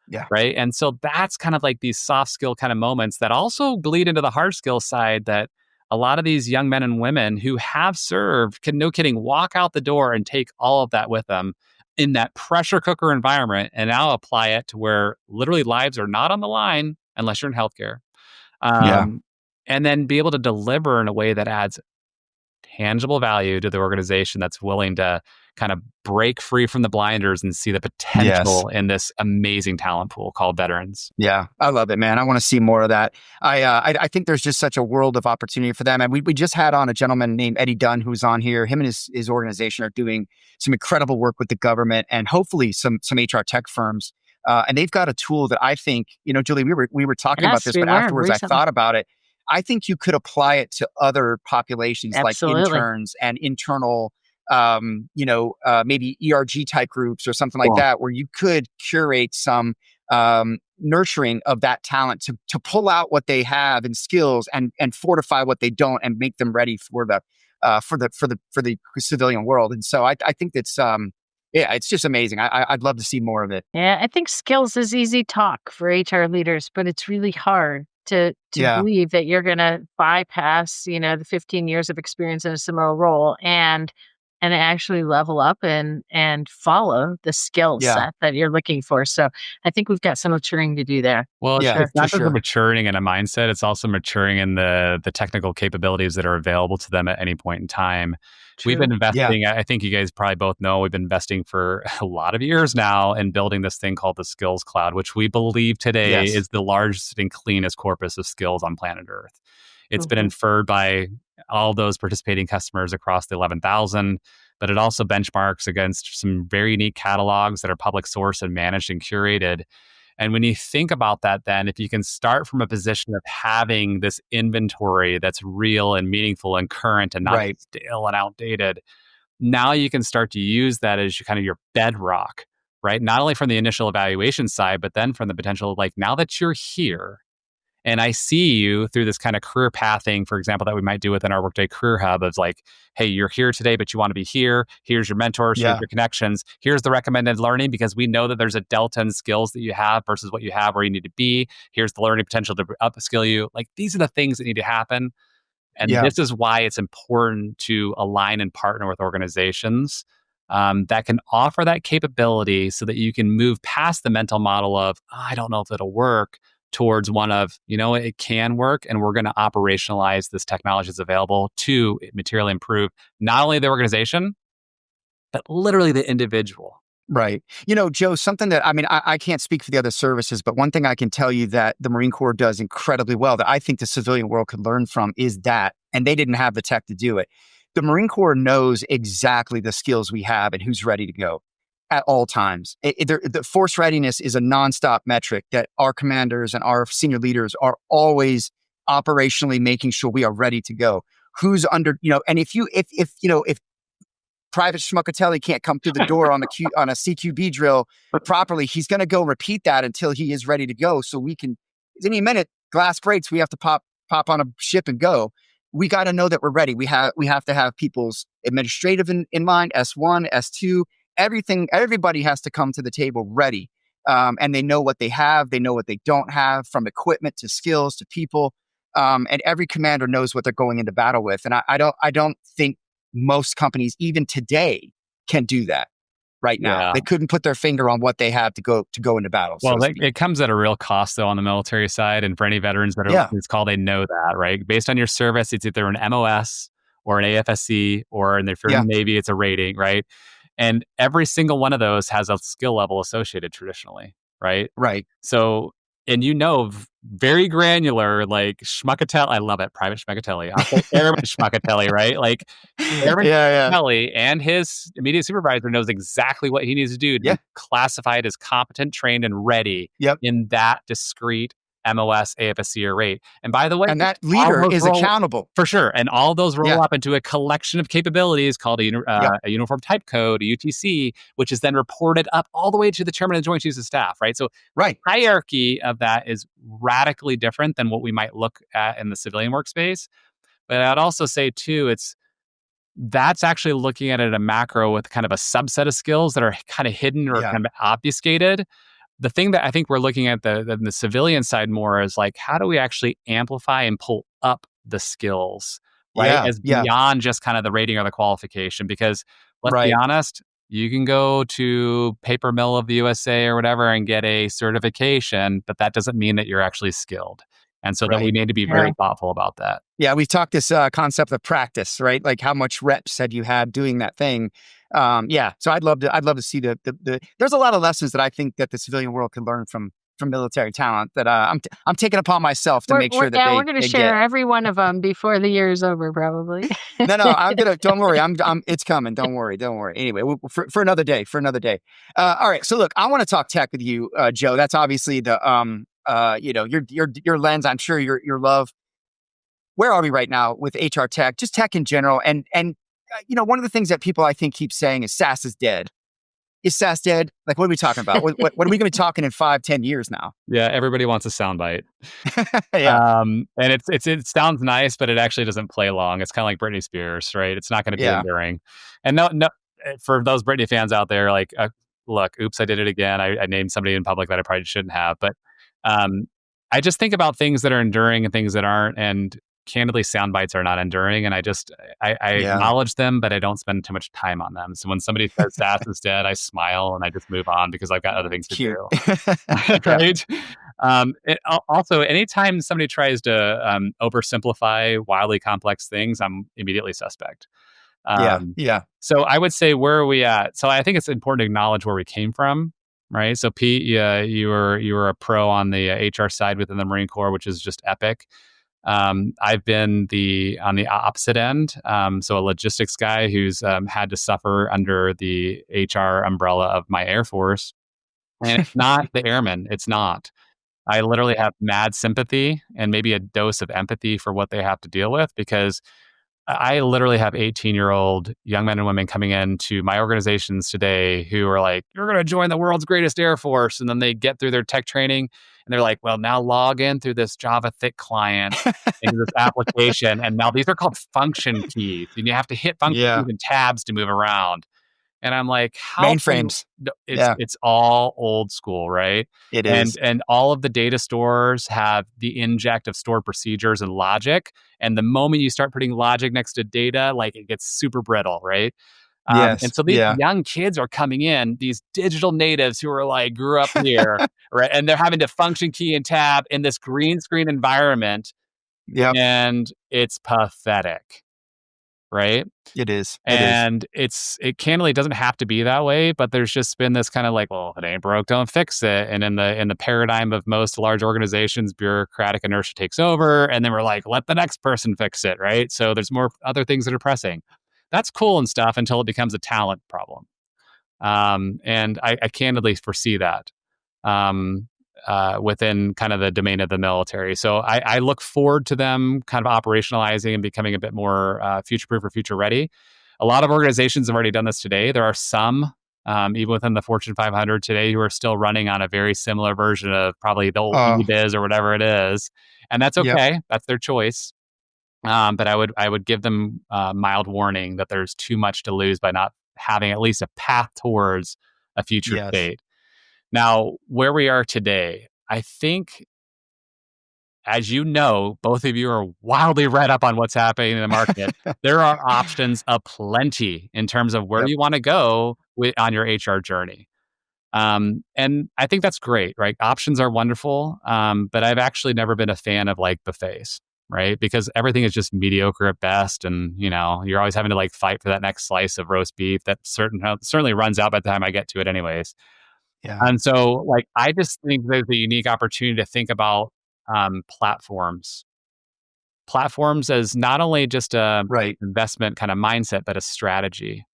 yeah, right? And so that's kind of like these soft skill kind of moments that also bleed into the hard skill side that a lot of these young men and women who have served can, no kidding, walk out the door and take all of that with them in that pressure cooker environment and now apply it to where literally lives are not on the line unless you're in healthcare. yeah, Um, and then be able to deliver in a way that adds tangible value to the organization that's willing to kind of break free from the blinders and see the yes. potential in this amazing talent pool called veterans. Yeah, I love it, man. I want to see more of that. I think there's just such a world of opportunity for them. And we just had on a gentleman named Eddie Dunn who's on here. Him and his organization are doing some incredible work with the government and hopefully some HR tech firms. And they've got a tool that I think, Julie, we were talking about Yes, this, we but were afterwards I recently. thought about it. I think you could apply it to other populations like Absolutely. interns and internal maybe ERG type groups or something like Cool. that, where you could curate some nurturing of that talent to pull out what they have in skills and fortify what they don't and make them ready for the civilian world. And so I think that's yeah, it's just amazing. I'd love to see more of it. Yeah, I think skills is easy talk for HR leaders, but it's really hard to Yeah, believe that you're going to bypass, the 15 years of experience in a similar role and actually level up and follow the skill yeah, set that you're looking for. So I think we've got some maturing to do there. Well, For it's, yeah, sure. it's for not just a sure. maturing in a mindset; it's also maturing in the technical capabilities that are available to them at any point in time. We've been True. Yeah, investing. I think you guys probably both know we've been investing for a lot of years now in building this thing called the Skills Cloud, which we believe today yes, is the largest and cleanest corpus of skills on planet Earth. It's been Hmm. inferred by all those participating customers across the 11,000, but it also benchmarks against some very unique catalogs that are public source and managed and curated. And when you think about that, then if you can start from a position of having this inventory that's real and meaningful and current and not right. stale and outdated, now you can start to use that as kind of your bedrock, right? Not only from the initial evaluation side, but then from the potential, like, now that you're here And I see you through this kind of career pathing, for example, that we might do within our Workday Career Hub of like, hey, you're here today, but you want to be here. Here's your mentors, here's Yeah. your connections, here's the recommended learning, because we know that there's a delta in skills that you have versus what you have where you need to be. Here's the learning potential to upskill you. Like these are the things that need to happen. And Yeah. this is why it's important to align and partner with organizations that can offer that capability so that you can move past the mental model of, "Oh, I don't know if it'll work," towards one of, it can work and we're going to operationalize this technology that's available to materially improve not only the organization, but literally the individual. Right. Joe, something that, I can't speak for the other services, but one thing I can tell you that the Marine Corps does incredibly well that I think the civilian world could learn from is that, and they didn't have the tech to do it. The Marine Corps knows exactly the skills we have and who's ready to go at all times. The force readiness is a nonstop metric that our commanders and our senior leaders are always operationally making sure we are ready to go. Who's under, and if Private Schmuckatelli can't come through the door on on a CQB drill properly, he's going to go repeat that until he is ready to go. So we can, any minute, glass breaks, we have to pop on a ship and go. We got to know that we're ready. We have to have people's administrative in mind, S1, S2, everything. Everybody has to come to the table ready, and they know what they have, they know what they don't have, from equipment to skills to people, and every commander knows what they're going into battle with. And I don't think most companies, even today, can do that right now. Yeah. They couldn't put their finger on what they have to go into battle. Well, it comes at a real cost, though, on the military side. And for any veterans that are it's called, they know that, right? Based on your service, it's either an MOS or an AFSC, or if you're in the Navy, it's a rating, right? And every single one of those has a skill level associated traditionally, right? Right. So, and very granular, like Schmuckatelli, I love it, Private Schmuckatelli, Airman Schmuckatelli, right? Like Airman Schmuckatelli and his immediate supervisor knows exactly what he needs to do to be classified as competent, trained, and ready in that discrete MOS, AFSC, or rate. And by the way, and that leader is accountable. For sure. And all those roll up into a collection of capabilities called a uniform type code, a UTC, which is then reported up all the way to the chairman of the Joint Chiefs of Staff, right? So hierarchy of that is radically different than what we might look at in the civilian workspace. But I'd also say, too, that's actually looking at it at a macro with kind of a subset of skills that are kind of hidden or kind of obfuscated. The thing that I think we're looking at the civilian side more is like, how do we actually amplify and pull up the skills, right? As beyond just kind of the rating or the qualification. Because let's be honest, you can go to Paper Mill of the USA or whatever and get a certification, but that doesn't mean that you're actually skilled. And so that we need to be very thoughtful about that. Yeah, we've talked this concept of practice, right? Like how much reps had you had doing that thing? So I'd love to see the. There's a lot of lessons that I think that the civilian world can learn from military talent that I'm taking upon myself to make sure that we're going to share every one of them before the year is over, probably. No, I'm gonna. Don't worry, it's coming. Don't worry. Anyway, for another day. All right. So look, I want to talk tech with you, Joe. That's obviously the your lens. I'm sure your love. Where are we right now with HR tech, just tech in general? And one of the things that people I think keep saying is SaaS is dead. Is SaaS dead? Like, what are we talking about? what are we going to be talking in 5-10 years now? Yeah, everybody wants a soundbite. And it sounds nice, but it actually doesn't play long. It's kind of like Britney Spears, right? It's not going to be enduring. And no, for those Britney fans out there, like, look, oops, I did it again. I named somebody in public that I probably shouldn't have. But I just think about things that are enduring and things that aren't. And candidly, sound bites are not enduring, and I acknowledge them, but I don't spend too much time on them. So when somebody says SaaS is dead, I smile and I just move on because I've got other things to do. Right? Also, anytime somebody tries to oversimplify wildly complex things, I'm immediately suspect. So I would say, where are we at? So I think it's important to acknowledge where we came from. Right. So Pete, you were a pro on the HR side within the Marine Corps, which is just epic. I've been on the opposite end. So a logistics guy who's had to suffer under the HR umbrella of my Air Force. And it's not the airmen. It's not. I literally have mad sympathy and maybe a dose of empathy for what they have to deal with, because I literally have 18-year-old young men and women coming into my organizations today who are like, you're going to join the world's greatest Air Force. And then they get through their tech training and they're like, well, now log in through this Java thick client into this application. And now these are called function keys. And you have to hit function keys Yeah. and tabs to move around. And I'm like, how can you, Mainframes. it's Yeah, it's all old school, right? it And is. and all of the data stores have the inject of stored procedures and logic. And the moment you start putting logic next to data, like it gets super brittle, right? And Yes. so these Yeah. young kids are coming in, these digital natives who are like grew up here, right? And they're having to function key and tab in this green screen environment, Yep. and it's pathetic, right? It is. It is. And it candidly doesn't have to be that way, but there's just been this kind of like, well, if it ain't broke, don't fix it. And in the paradigm of most large organizations, bureaucratic inertia takes over, and then we're like, let the next person fix it, right? So there's more other things that are pressing. That's cool and stuff until it becomes a talent problem. And I candidly foresee that. Um, Within kind of the domain of the military. So I look forward to them kind of operationalizing and becoming a bit more future-proof or future-ready. A lot of organizations have already done this today. There are some, even within the Fortune 500 today, who are still running on a very similar version of probably the old Oh, eBiz or whatever it is. And that's yep. okay. That's their choice. But I would give them mild warning that there's too much to lose by not having at least a path towards a future Yes. state. Now, where we are today, I think, as you know, both of you are wildly read up on what's happening in the market. There are options aplenty in terms of where Yep. you want to go on your HR journey. And I think that's great, right? Options are wonderful, but I've actually never been a fan of like buffets, right? Because everything is just mediocre at best, and you're always having to like fight for that next slice of roast beef that certainly runs out by the time I get to it, anyways. Yeah. And so, like, I just think there's a unique opportunity to think about platforms. Platforms as not only just a Right. investment kind of mindset, but a strategy.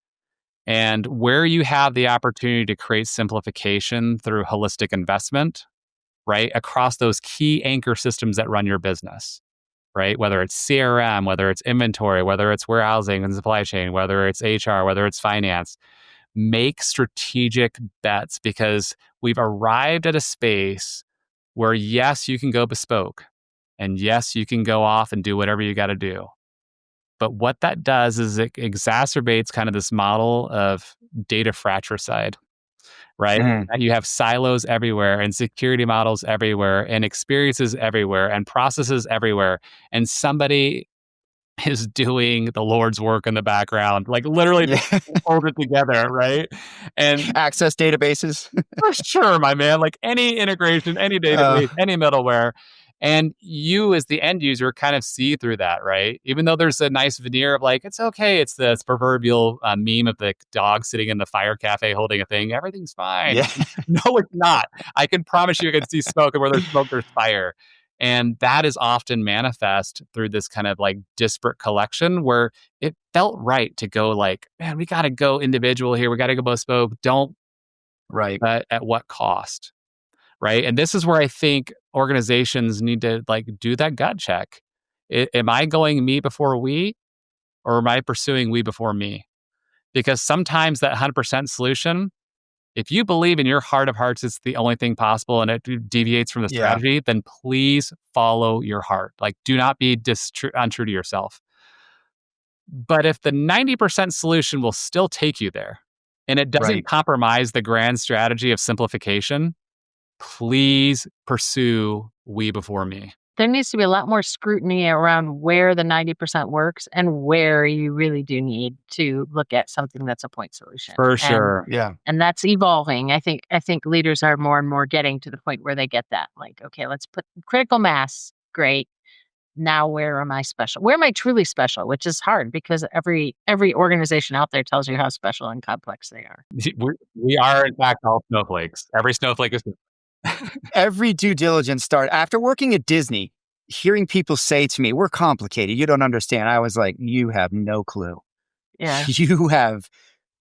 And where you have the opportunity to create simplification through holistic investment, right, across those key anchor systems that run your business, right? Whether it's CRM, whether it's inventory, whether it's warehousing and supply chain, whether it's HR, whether it's finance, make strategic bets because we've arrived at a space where, yes, you can go bespoke and yes, you can go off and do whatever you got to do. But what that does is it exacerbates kind of this model of data fratricide, right? Mm. That you have silos everywhere and security models everywhere and experiences everywhere and processes everywhere. And somebody is doing the Lord's work in the background, like literally Yeah. just hold it together, right? And Access databases. for sure, my man, like any integration, any uh, database, any middleware. And you as the end user kind of see through that, right? Even though there's a nice veneer of like, it's okay. It's this proverbial meme of the dog sitting in the fire cafe holding a thing. Everything's fine. yeah. No, it's not. I can promise you can see smoke, and where there's smoke, there's fire. And that is often manifest through this kind of like disparate collection where it felt right to go like, man, we got to go individual here. We got to go bespoke. Don't, Right. but at what cost? Right. And this is where I think organizations need to like do that gut check. Am I going me before we, or am I pursuing we before me? Because sometimes that 100% solution, if you believe in your heart of hearts it's the only thing possible and it deviates from the Yeah. strategy, then please follow your heart. Like, do not be untrue to yourself. But if the 90% solution will still take you there and it doesn't Right. compromise the grand strategy of simplification, please pursue we before me. There needs to be a lot more scrutiny around where the 90% works and where you really do need to look at something that's a point solution. For sure. Yeah. And that's evolving. I think leaders are more and more getting to the point where they get that. Like, okay, let's put critical mass. Great. Now where am I special? Where am I truly special? Which is hard because every organization out there tells you how special and complex they are. We are, in fact, all snowflakes. Every snowflake is. Every due diligence start after working at Disney, hearing people say to me, "We're complicated. You don't understand." I was like, "You have no clue. Yeah. You have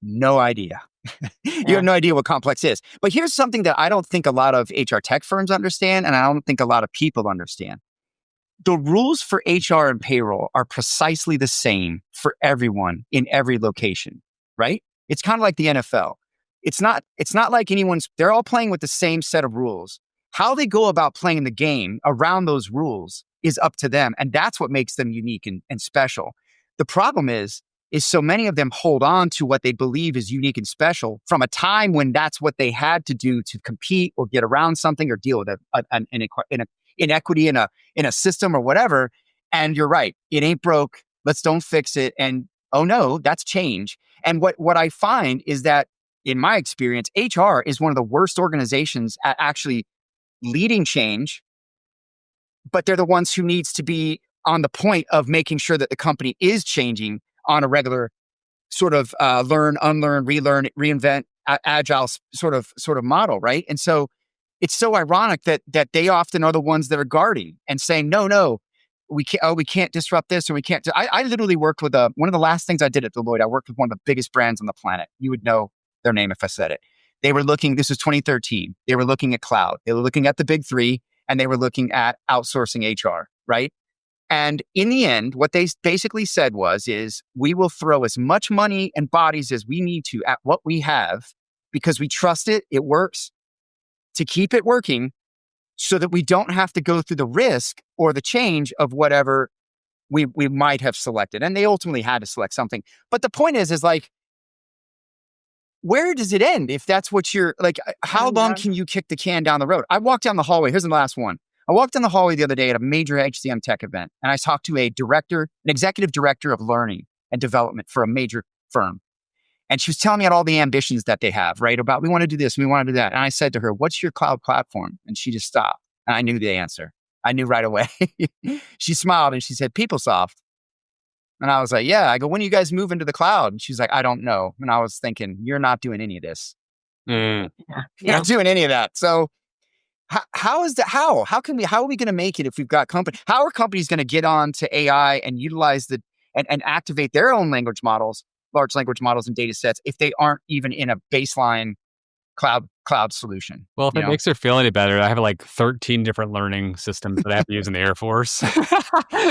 no idea. You Yeah. have no idea what complex is." But here's something that I don't think a lot of HR tech firms understand, and I don't think a lot of people understand. the rules for HR and payroll are precisely the same for everyone in every location, right? It's kind of like the NFL. It's not like they're all playing with the same set of rules. How they go about playing the game around those rules is up to them. And that's what makes them unique and special. The problem is so many of them hold on to what they believe is unique and special from a time when that's what they had to do to compete or get around something or deal with an inequity in a system or whatever. And you're right. It ain't broke. Don't fix it. And oh no, that's change. And what I find is that in my experience, HR is one of the worst organizations at actually leading change, but they're the ones who needs to be on the point of making sure that the company is changing on a regular sort of learn, unlearn, relearn, reinvent, agile sort of model, right? And so it's so ironic that they often are the ones that are guarding and saying, no, we can't disrupt this, or we can't. I literally worked with one of the last things I did at Deloitte. I worked with one of the biggest brands on the planet. You would know their name if I said it. They were looking. This was 2013. They were looking at cloud. They were looking at the big three, and they were looking at outsourcing HR, right? And in the end, what they basically said is we will throw as much money and bodies as we need to at what we have because we trust it. It works to keep it working so that we don't have to go through the risk or the change of whatever we might have selected. And they ultimately had to select something. But the point is like, where does it end? If that's what you're like, how long can you kick the can down the road? I walked down the hallway. Here's the last one. I walked down the hallway the other day at a major HCM tech event, and I talked to an executive director of learning and development for a major firm. And she was telling me about all the ambitions that they have, right? About we want to do this, we want to do that. And I said to her, what's your cloud platform? And she just stopped. And I knew the answer. I knew right away. She smiled and she said, PeopleSoft. And I was like, yeah. I go, when are you guys moving to the cloud? And she's like, I don't know. And I was thinking, you're not doing any of this. You're not doing any of that. So how are we going to make it if we've got company? How are companies going to get on to AI and utilize and activate their own language models, large language models and data sets if they aren't even in a baseline cloud solution? Well, if it makes her feel any better, I have like 13 different learning systems that I have to use in the Air Force.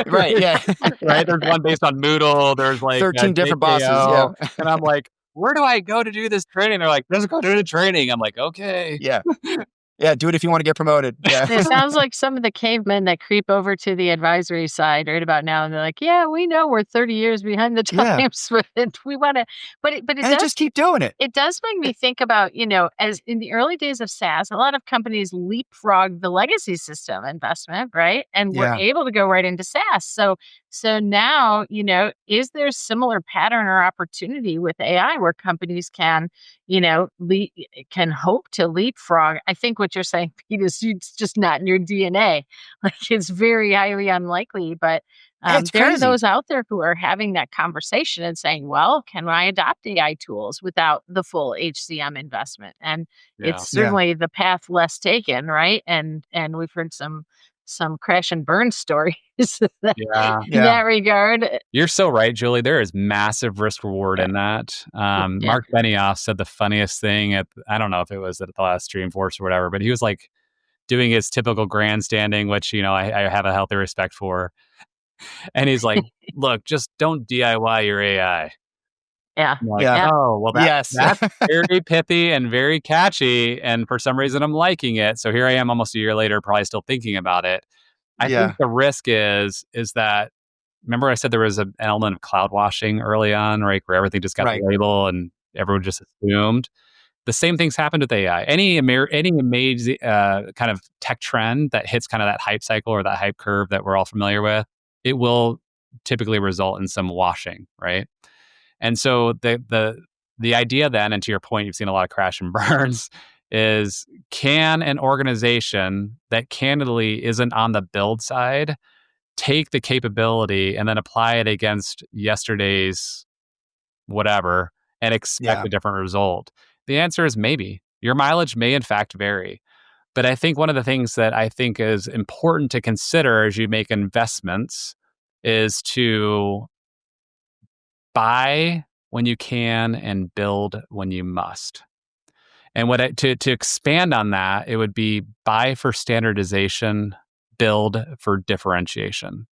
Right. Yeah. Right. There's one based on Moodle. There's like 13 different bosses. Yeah. And I'm like, where do I go to do this training? They're like, let's go do the training. I'm like, okay. Yeah. Yeah, do it if you want to get promoted. Yeah. It sounds like some of the cavemen that creep over to the advisory side right about now, and they're like, "Yeah, we know we're 30 years behind the times, but we want to." But it does just keep doing it. It does make me think about, as in the early days of SaaS, a lot of companies leapfrogged the legacy system investment, right, and were able to go right into SaaS. So now, is there a similar pattern or opportunity with AI where companies can hope to leapfrog? I think what you're saying, Pete, is it's just not in your DNA. Like, it's very highly unlikely, but there are those out there who are having that conversation and saying, well, can I adopt AI tools without the full HCM investment? And it's certainly the path less taken, right? And we've heard some crash and burn stories in that regard. You're so right, Julie. There is massive risk reward in that. Mark Benioff said the funniest thing I don't know if it was at the last Dreamforce or whatever, but he was like doing his typical grandstanding, which, I have a healthy respect for. And he's like, look, just don't DIY your AI. Yeah. Like, oh, well, that's very pithy and very catchy. And for some reason, I'm liking it. So here I am almost a year later, probably still thinking about it. I think the risk is that, remember I said there was an element of cloud washing early on, right? Where everything just got the label and everyone just assumed. The same things happened with AI. Any amazing kind of tech trend that hits kind of that hype cycle or that hype curve that we're all familiar with, it will typically result in some washing, right? And so the idea then, and to your point, you've seen a lot of crash and burns, is can an organization that candidly isn't on the build side take the capability and then apply it against yesterday's whatever and expect a different result? The answer is maybe. Your mileage may in fact vary. But I think one of the things that I think is important to consider as you make investments is to buy when you can and build when you must. And to expand on that, it would be buy for standardization, build for differentiation.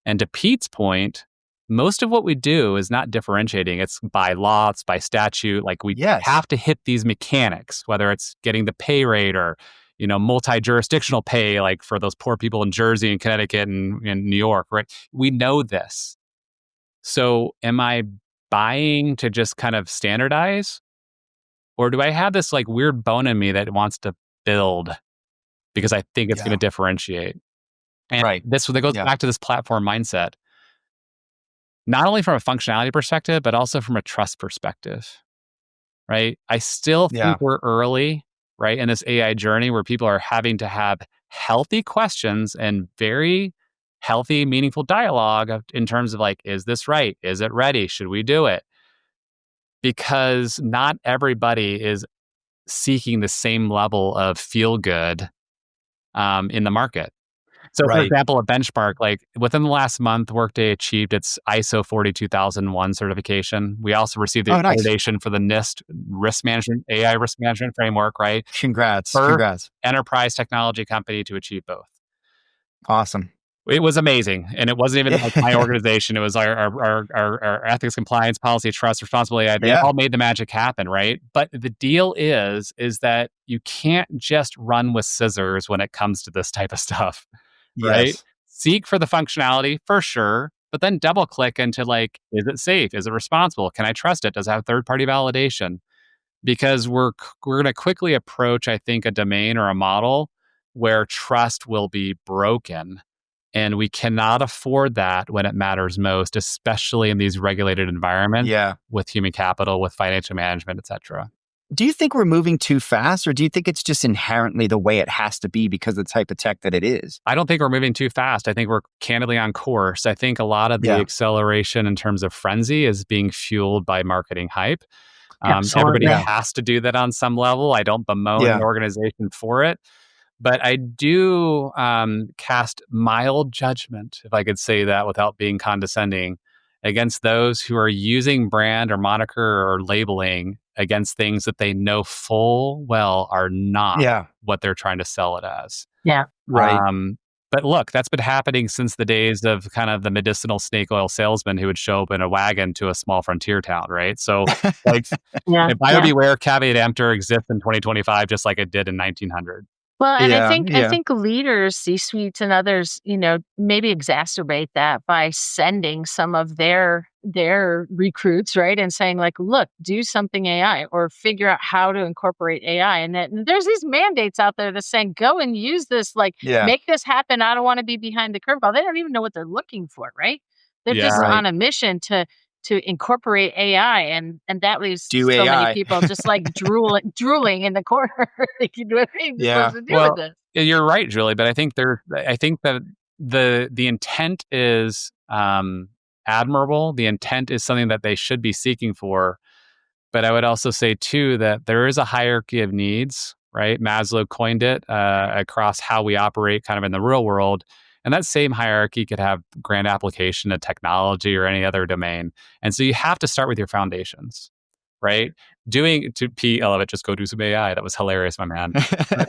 And to Pete's point, most of what we do is not differentiating. It's by law, it's by statute. Like we Yes. have to hit these mechanics, whether it's getting the pay rate or, multi-jurisdictional pay, like for those poor people in Jersey and Connecticut and New York, right? We know this. So am I buying to just kind of standardize? Or do I have this like weird bone in me that wants to build because I think it's going to differentiate? And Right. that goes back to this platform mindset, not only from a functionality perspective, but also from a trust perspective, right? I still think we're early, right, in this AI journey where people are having to have healthy questions and very healthy, meaningful dialogue in terms of like, is this right? Is it ready? Should we do it? Because not everybody is seeking the same level of feel good in the market. So, for example, a benchmark, like within the last month, Workday achieved its ISO 42001 certification. We also received the accreditation for the NIST AI risk management framework, right? Congrats. First enterprise technology company to achieve both. Awesome. It was amazing. And it wasn't even like my organization. It was our ethics, compliance, policy, trust, responsibility. They all made the magic happen, right? But the deal is that you can't just run with scissors when it comes to this type of stuff, right? Yes. Seek for the functionality for sure, but then double click into like, is it safe? Is it responsible? Can I trust it? Does it have third-party validation? Because we're going to quickly approach, I think, a domain or a model where trust will be broken. And we cannot afford that when it matters most, especially in these regulated environments with human capital, with financial management, et cetera. Do you think we're moving too fast, or do you think it's just inherently the way it has to be because of the type of tech that it is? I don't think we're moving too fast. I think we're candidly on course. I think a lot of the acceleration in terms of frenzy is being fueled by marketing hype. Everybody has to do that on some level. I don't bemoan an organization for it. But I do cast mild judgment, if I could say that without being condescending, against those who are using brand or moniker or labeling against things that they know full well are not what they're trying to sell it as. Yeah. Right. But look, that's been happening since the days of kind of the medicinal snake oil salesman who would show up in a wagon to a small frontier town, right? So, like, if buyer beware, caveat emptor exists in 2025 just like it did in 1900. Well, and I think leaders, C-suites and others, maybe exacerbate that by sending some of their recruits, right? And saying like, look, do something AI or figure out how to incorporate AI. And there's these mandates out there that's saying, go and use this, like make this happen. I don't want to be behind the curve. Well, they don't even know what they're looking for, right? They're just on a mission to incorporate AI, and that leaves many people just like drooling in the corner. Like, what are you supposed to do with this? You're right, Julie. But I think that the intent is admirable. The intent is something that they should be seeking for. But I would also say too that there is a hierarchy of needs, right? Maslow coined it across how we operate, kind of in the real world. And that same hierarchy could have grand application to technology or any other domain. And so you have to start with your foundations, right? Pete, I love it. Just go do some AI. That was hilarious, my man.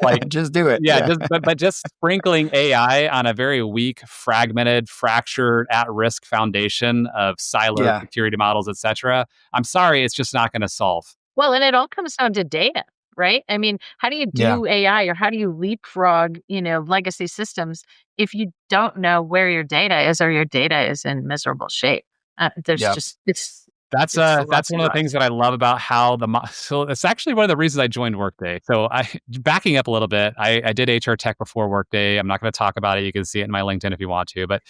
Like, just do it. Yeah. But just sprinkling AI on a very weak, fragmented, fractured, at-risk foundation of siloed security models, et cetera. I'm sorry, it's just not going to solve. Well, and it all comes down to data. Right? I mean, how do you do AI or how do you leapfrog, legacy systems if you don't know where your data is or your data is in miserable shape? That's one of the things that I love about how so it's actually one of the reasons I joined Workday. So backing up a little bit, I did HR tech before Workday. I'm not going to talk about it. You can see it in my LinkedIn if you want to, but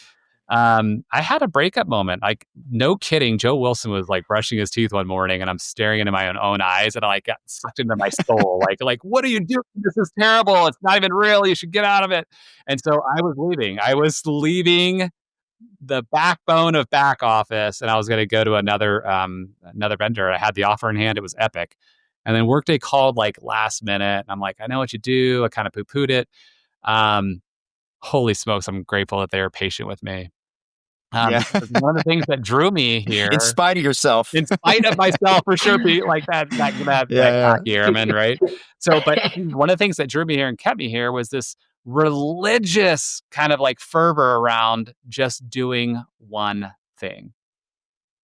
I had a breakup moment. Like, no kidding. Joe Wilson was like brushing his teeth one morning and I'm staring into my own eyes and I like got sucked into my soul. like, what are you doing? This is terrible. It's not even real. You should get out of it. And so I was leaving. I was leaving the backbone of back office and I was going to go to another vendor. I had the offer in hand. It was epic. And then Workday called like last minute. And I'm like, I know what you do. I kind of poo-pooed it. Holy smokes. I'm grateful that they were patient with me. One of the things that drew me here, in spite of yourself, in spite of myself, for sure, Pete, like that cocky airman, right? So, but one of the things that drew me here and kept me here was this religious kind of like fervor around just doing one thing.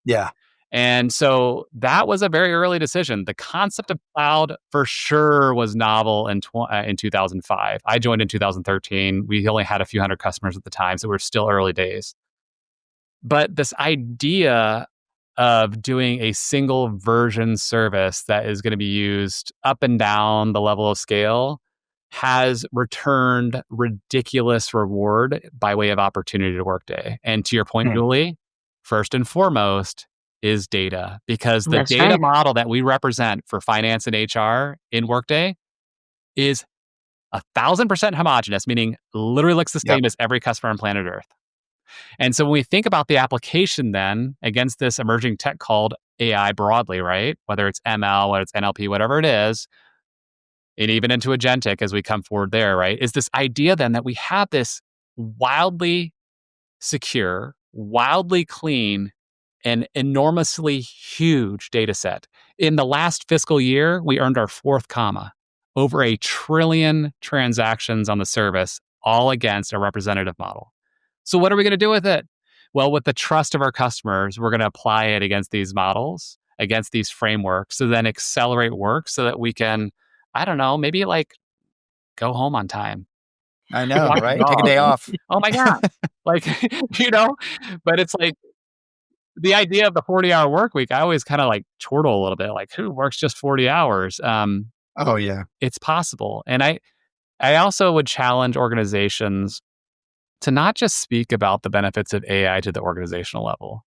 Yeah. And so that was a very early decision. The concept of cloud for sure was novel in 2005. I joined in 2013. We only had a few hundred customers at the time, so we're still early days. But this idea of doing a single version service that is going to be used up and down the level of scale has returned ridiculous reward by way of opportunity to Workday. And to your point, Hmm. Julie, first and foremost is data, because the That's data right. model that we represent for finance and HR in Workday is 1,000% homogenous, meaning literally looks the Yep. same as every customer on planet Earth. And so when we think about the application then against this emerging tech called AI broadly, right? Whether it's ML, whether it's NLP, whatever it is, and even into agentic as we come forward there, right? Is this idea then that we have this wildly secure, wildly clean, and enormously huge data set. In the last fiscal year, we earned our fourth comma, over 1 trillion transactions on the service, all against a representative model. So what are we going to do with it? Well, with the trust of our customers, we're going to apply it against these models, against these frameworks, so then accelerate work so that we can, I don't know, maybe like go home on time, I know, walk the right? Take a dog. day off. Oh my God. Like, you know, but it's like the idea of the 40-hour work week, I always kind of like chortle a little bit, like who works just 40 hours? Oh, yeah. It's possible. And I also would challenge organizations to not just speak about the benefits of AI to the organizational level,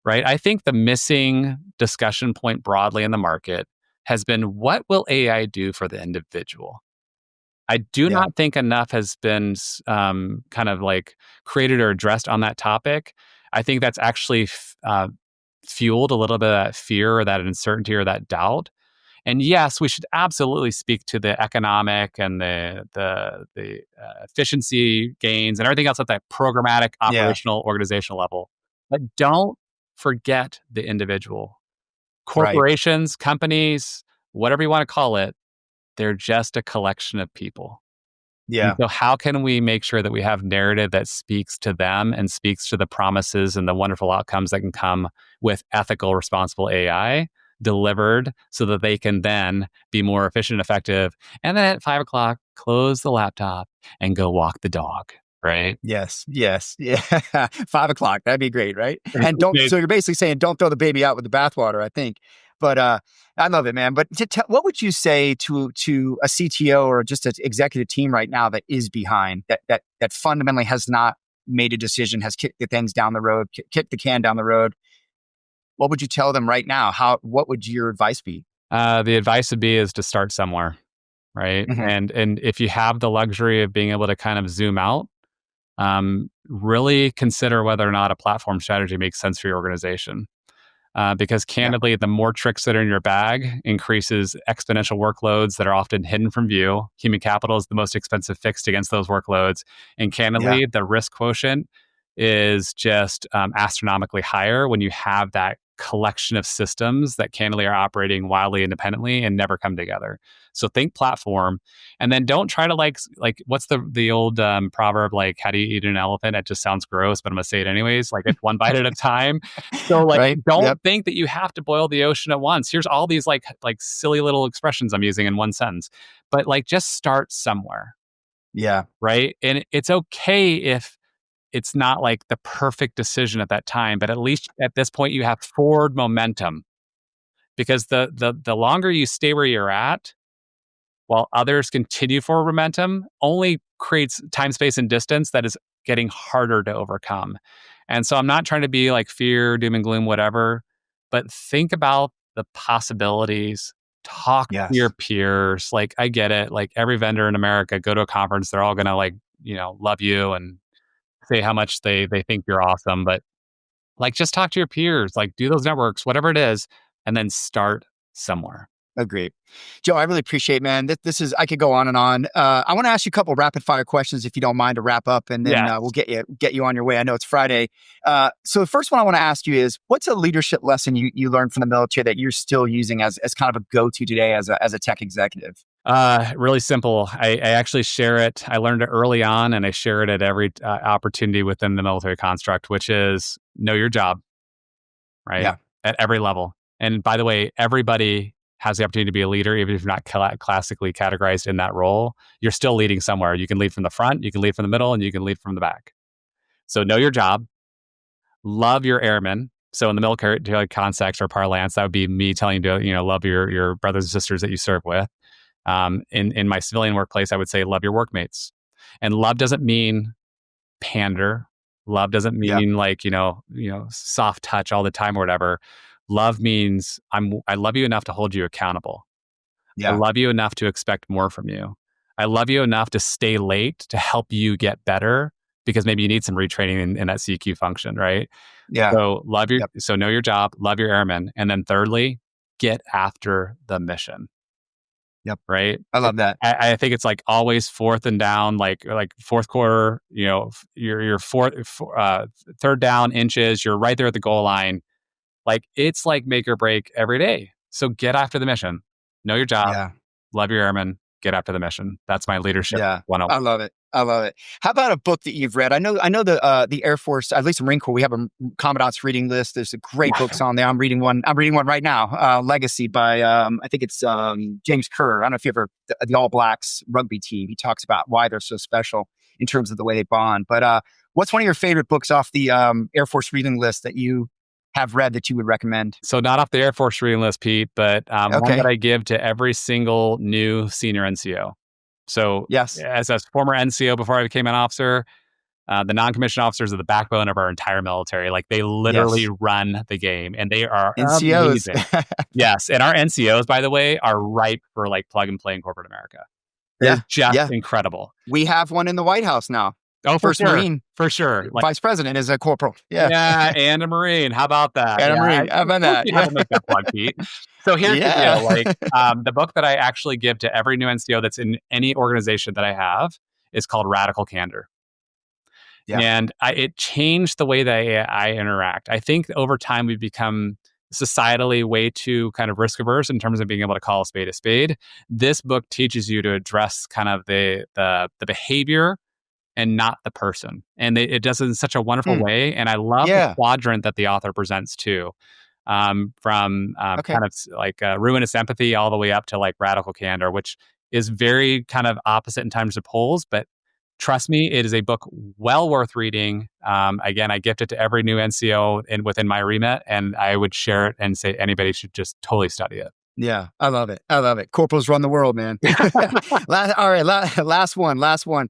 right? I think the missing discussion point broadly in the market has been, what will AI do for the individual? I do Yeah. not think enough has been kind of like created or addressed on that topic. I think that's actually fueled a little bit of that fear or that uncertainty or that doubt. And yes, we should absolutely speak to the economic and the efficiency gains and everything else at that programmatic, Yeah. operational, organizational level. But don't forget the individual. Right. Corporations, companies, whatever you want to call it, they're just a collection of people. And Yeah. so how can we make sure that we have narrative that speaks to them and speaks to the promises and the wonderful outcomes that can come with ethical, responsible AI delivered so that they can then be more efficient and effective. And then at 5 o'clock, close the laptop and go walk the dog, right? Yes. Yes. Yeah. 5 o'clock. That'd be great, right? And don't. It- So you're basically saying don't throw the baby out with the bathwater, I think. But I love it, man. But what would you say to a CTO or just an executive team right now that is behind, that fundamentally has not made a decision, has kicked the things down the road, kicked the can down the road? What would you tell them right now? What would your advice be? the advice would be is to start somewhere, right? Hmm. And if you have the luxury of being able to kind of zoom out, really consider whether or not a platform strategy makes sense for your organization. Because Yeah. candidly, the more tricks that are in your bag increases exponential workloads that are often hidden from view. Human capital is the most expensive fixed against those workloads. And Yeah. candidly, the risk quotient is just astronomically higher when you have that collection of systems that candidly are operating wildly independently and never come together. So think platform, and then don't try to like what's the old proverb, like how do you eat an elephant? It just sounds gross, but I'm gonna say it anyways. Like it's one bite at a time. So like Right. don't Yep. think that you have to boil the ocean at once. Here's all these like silly little expressions I'm using in one sentence. But like just start somewhere, Yeah. right? And it's okay if it's not like the perfect decision at that time, but at least at this point you have forward momentum, because the longer you stay where you're at while others continue forward momentum only creates time, space, and distance that is getting harder to overcome. And so I'm not trying to be like fear, doom and gloom, whatever, but think about the possibilities. Talk to your Yes. peers. Like, I get it. Like, every vendor in America, go to a conference, they're all going to, like, love you and say how much they think you're awesome. But like, just talk to your peers, like, do those networks, whatever it is, and then start somewhere. Agreed. Joe, I really appreciate, man. This is, I could go on and on. I want to ask you a couple rapid fire questions if you don't mind to wrap up, and then Yes. we'll get you on your way. I know it's Friday. So the first one I want to ask you is, what's a leadership lesson you learned from the military that you're still using as kind of a go-to today as a tech executive? Really simple. I actually share it. I learned it early on, and I share it at every opportunity within the military construct, which is know your job, right? Yeah. At every level. And by the way, everybody has the opportunity to be a leader, even if you're not classically categorized in that role. You're still leading somewhere. You can lead from the front, you can lead from the middle, and you can lead from the back. So know your job, love your airmen. So in the military context or parlance, that would be me telling you to, love your brothers and sisters that you serve with. In my civilian workplace, I would say love your workmates. And love doesn't mean pander. Love doesn't Yeah. mean like, soft touch all the time or whatever. Love means I love you enough to hold you accountable. I Yeah. love you enough to expect more from you. I love you enough to stay late to help you get better because maybe you need some retraining in that CQ function, right? Yeah. So Yep. so know your job, love your airmen. And then thirdly, get after the mission. Yep. Right. I love that. I think it's like always fourth and down, like fourth quarter, your third down inches, you're right there at the goal line. Like it's like make or break every day. So get after the mission, know your job, Yeah. love your airmen, get after the mission. That's my leadership Yeah. 101. I love it. I love it. How about a book that you've read? I know the Air Force, at least the Marine Corps, we have a Commandant's reading list. There's great books on there. I'm reading one right now, Legacy by I think it's James Kerr. I don't know if you ever the All Blacks rugby team. He talks about why they're so special in terms of the way they bond. But what's one of your favorite books off the Air Force reading list that you have read that you would recommend? So not off the Air Force reading list, Pete, but one that Okay. I give to every single new senior NCO. So Yes. as a former NCO before I became an officer, the non-commissioned officers are the backbone of our entire military. Like they literally Yes. run the game and they are NCOs. amazing. Yes. And our NCOs, by the way, are ripe for like plug and play in corporate America. They're Yeah. just Yeah. incredible. We have one in the White House now. Oh, for First sure. Marine. For sure. Like, Vice President is a corporal. Yeah. yeah, and a Marine. How about that? And a Yeah, Marine. How about that? you have Yeah. to make that plug, Pete. So here's the Yeah. deal. Like the book that I actually give to every new NCO that's in any organization that I have is called Radical Candor. Yeah. And it changed the way that I interact. I think over time we've become societally way too kind of risk averse in terms of being able to call a spade a spade. This book teaches you to address kind of the behavior and not the person. And it does it in such a wonderful way. And I love the Yeah. quadrant that the author presents too, from Okay. kind of like ruinous empathy all the way up to like radical candor, which is very kind of opposite in terms of poles. But trust me, it is a book well worth reading. Again, I gift it to every new NCO within my remit, and I would share it and say anybody should just totally study it. Yeah. I love it. I love it. Corporals run the world, man. All right. Last one.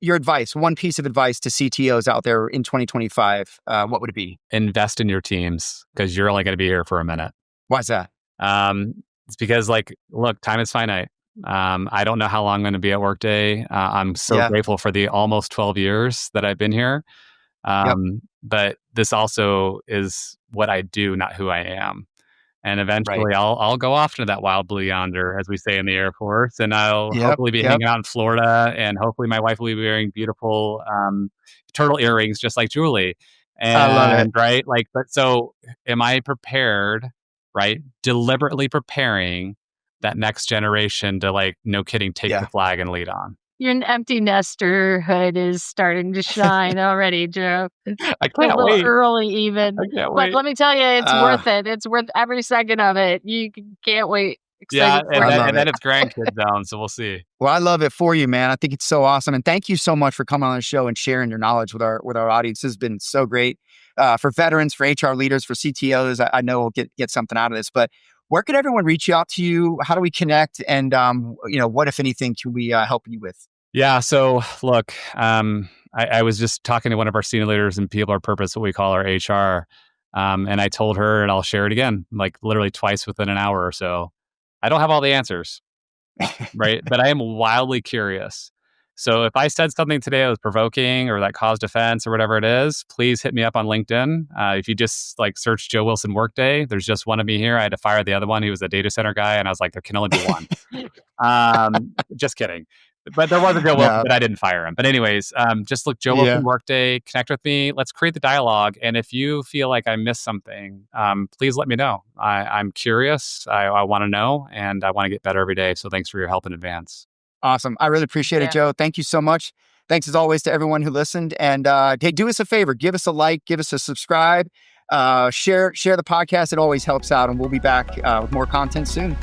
Your advice, one piece of advice to CTOs out there in 2025. What would it be? Invest in your teams because you're only going to be here for a minute. Why's that? It's because, like, look, time is finite. I don't know how long I'm going to be at Workday. I'm so grateful for the almost 12 years that I've been here. But this also is what I do, not who I am. And eventually I'll go off to that wild blue yonder, as we say in the Air Force, and I'll hopefully be hanging out in Florida, and hopefully my wife will be wearing beautiful turtle earrings just like Julie. And I love it. right, like, but so am I prepared, right? Deliberately preparing that next generation to, like, no kidding, take the flag and lead on. Your empty nesterhood is starting to shine already, Joe. I can't a little wait. early even. But Let me tell you, it's worth it. It's worth every second of it. You can't wait. Excited for it. And then it's grandkids down, so we'll see. Well, I love it for you, man. I think it's so awesome. And thank you so much for coming on the show and sharing your knowledge with our audience. This has been so great. For veterans, for HR leaders, for CTOs, I know we'll get something out of this. But where could everyone reach out to you? How do we connect? And what, if anything, can we help you with? Yeah. So look, I was just talking to one of our senior leaders in People Are Purpose, what we call our HR. And I told her, and I'll share it again, like literally twice within an hour or so. I don't have all the answers, right? But I am wildly curious. So if I said something today that was provoking or that caused offense or whatever it is, please hit me up on LinkedIn. If you just like search Joe Wilson Workday, there's just one of me here. I had to fire the other one. He was a data center guy. And I was like, there can only be one. Just kidding. But there was a Joe Wilson, No. but I didn't fire him. But anyways, just look, Joe Yeah. Wilson Workday, connect with me. Let's create the dialogue. And if you feel like I missed something, please let me know. I'm curious. I want to know, and I want to get better every day. So thanks for your help in advance. Awesome. I really appreciate it, Joe. Thank you so much. Thanks as always to everyone who listened. And hey, do us a favor, give us a like, give us a subscribe, share the podcast. It always helps out. And we'll be back with more content soon.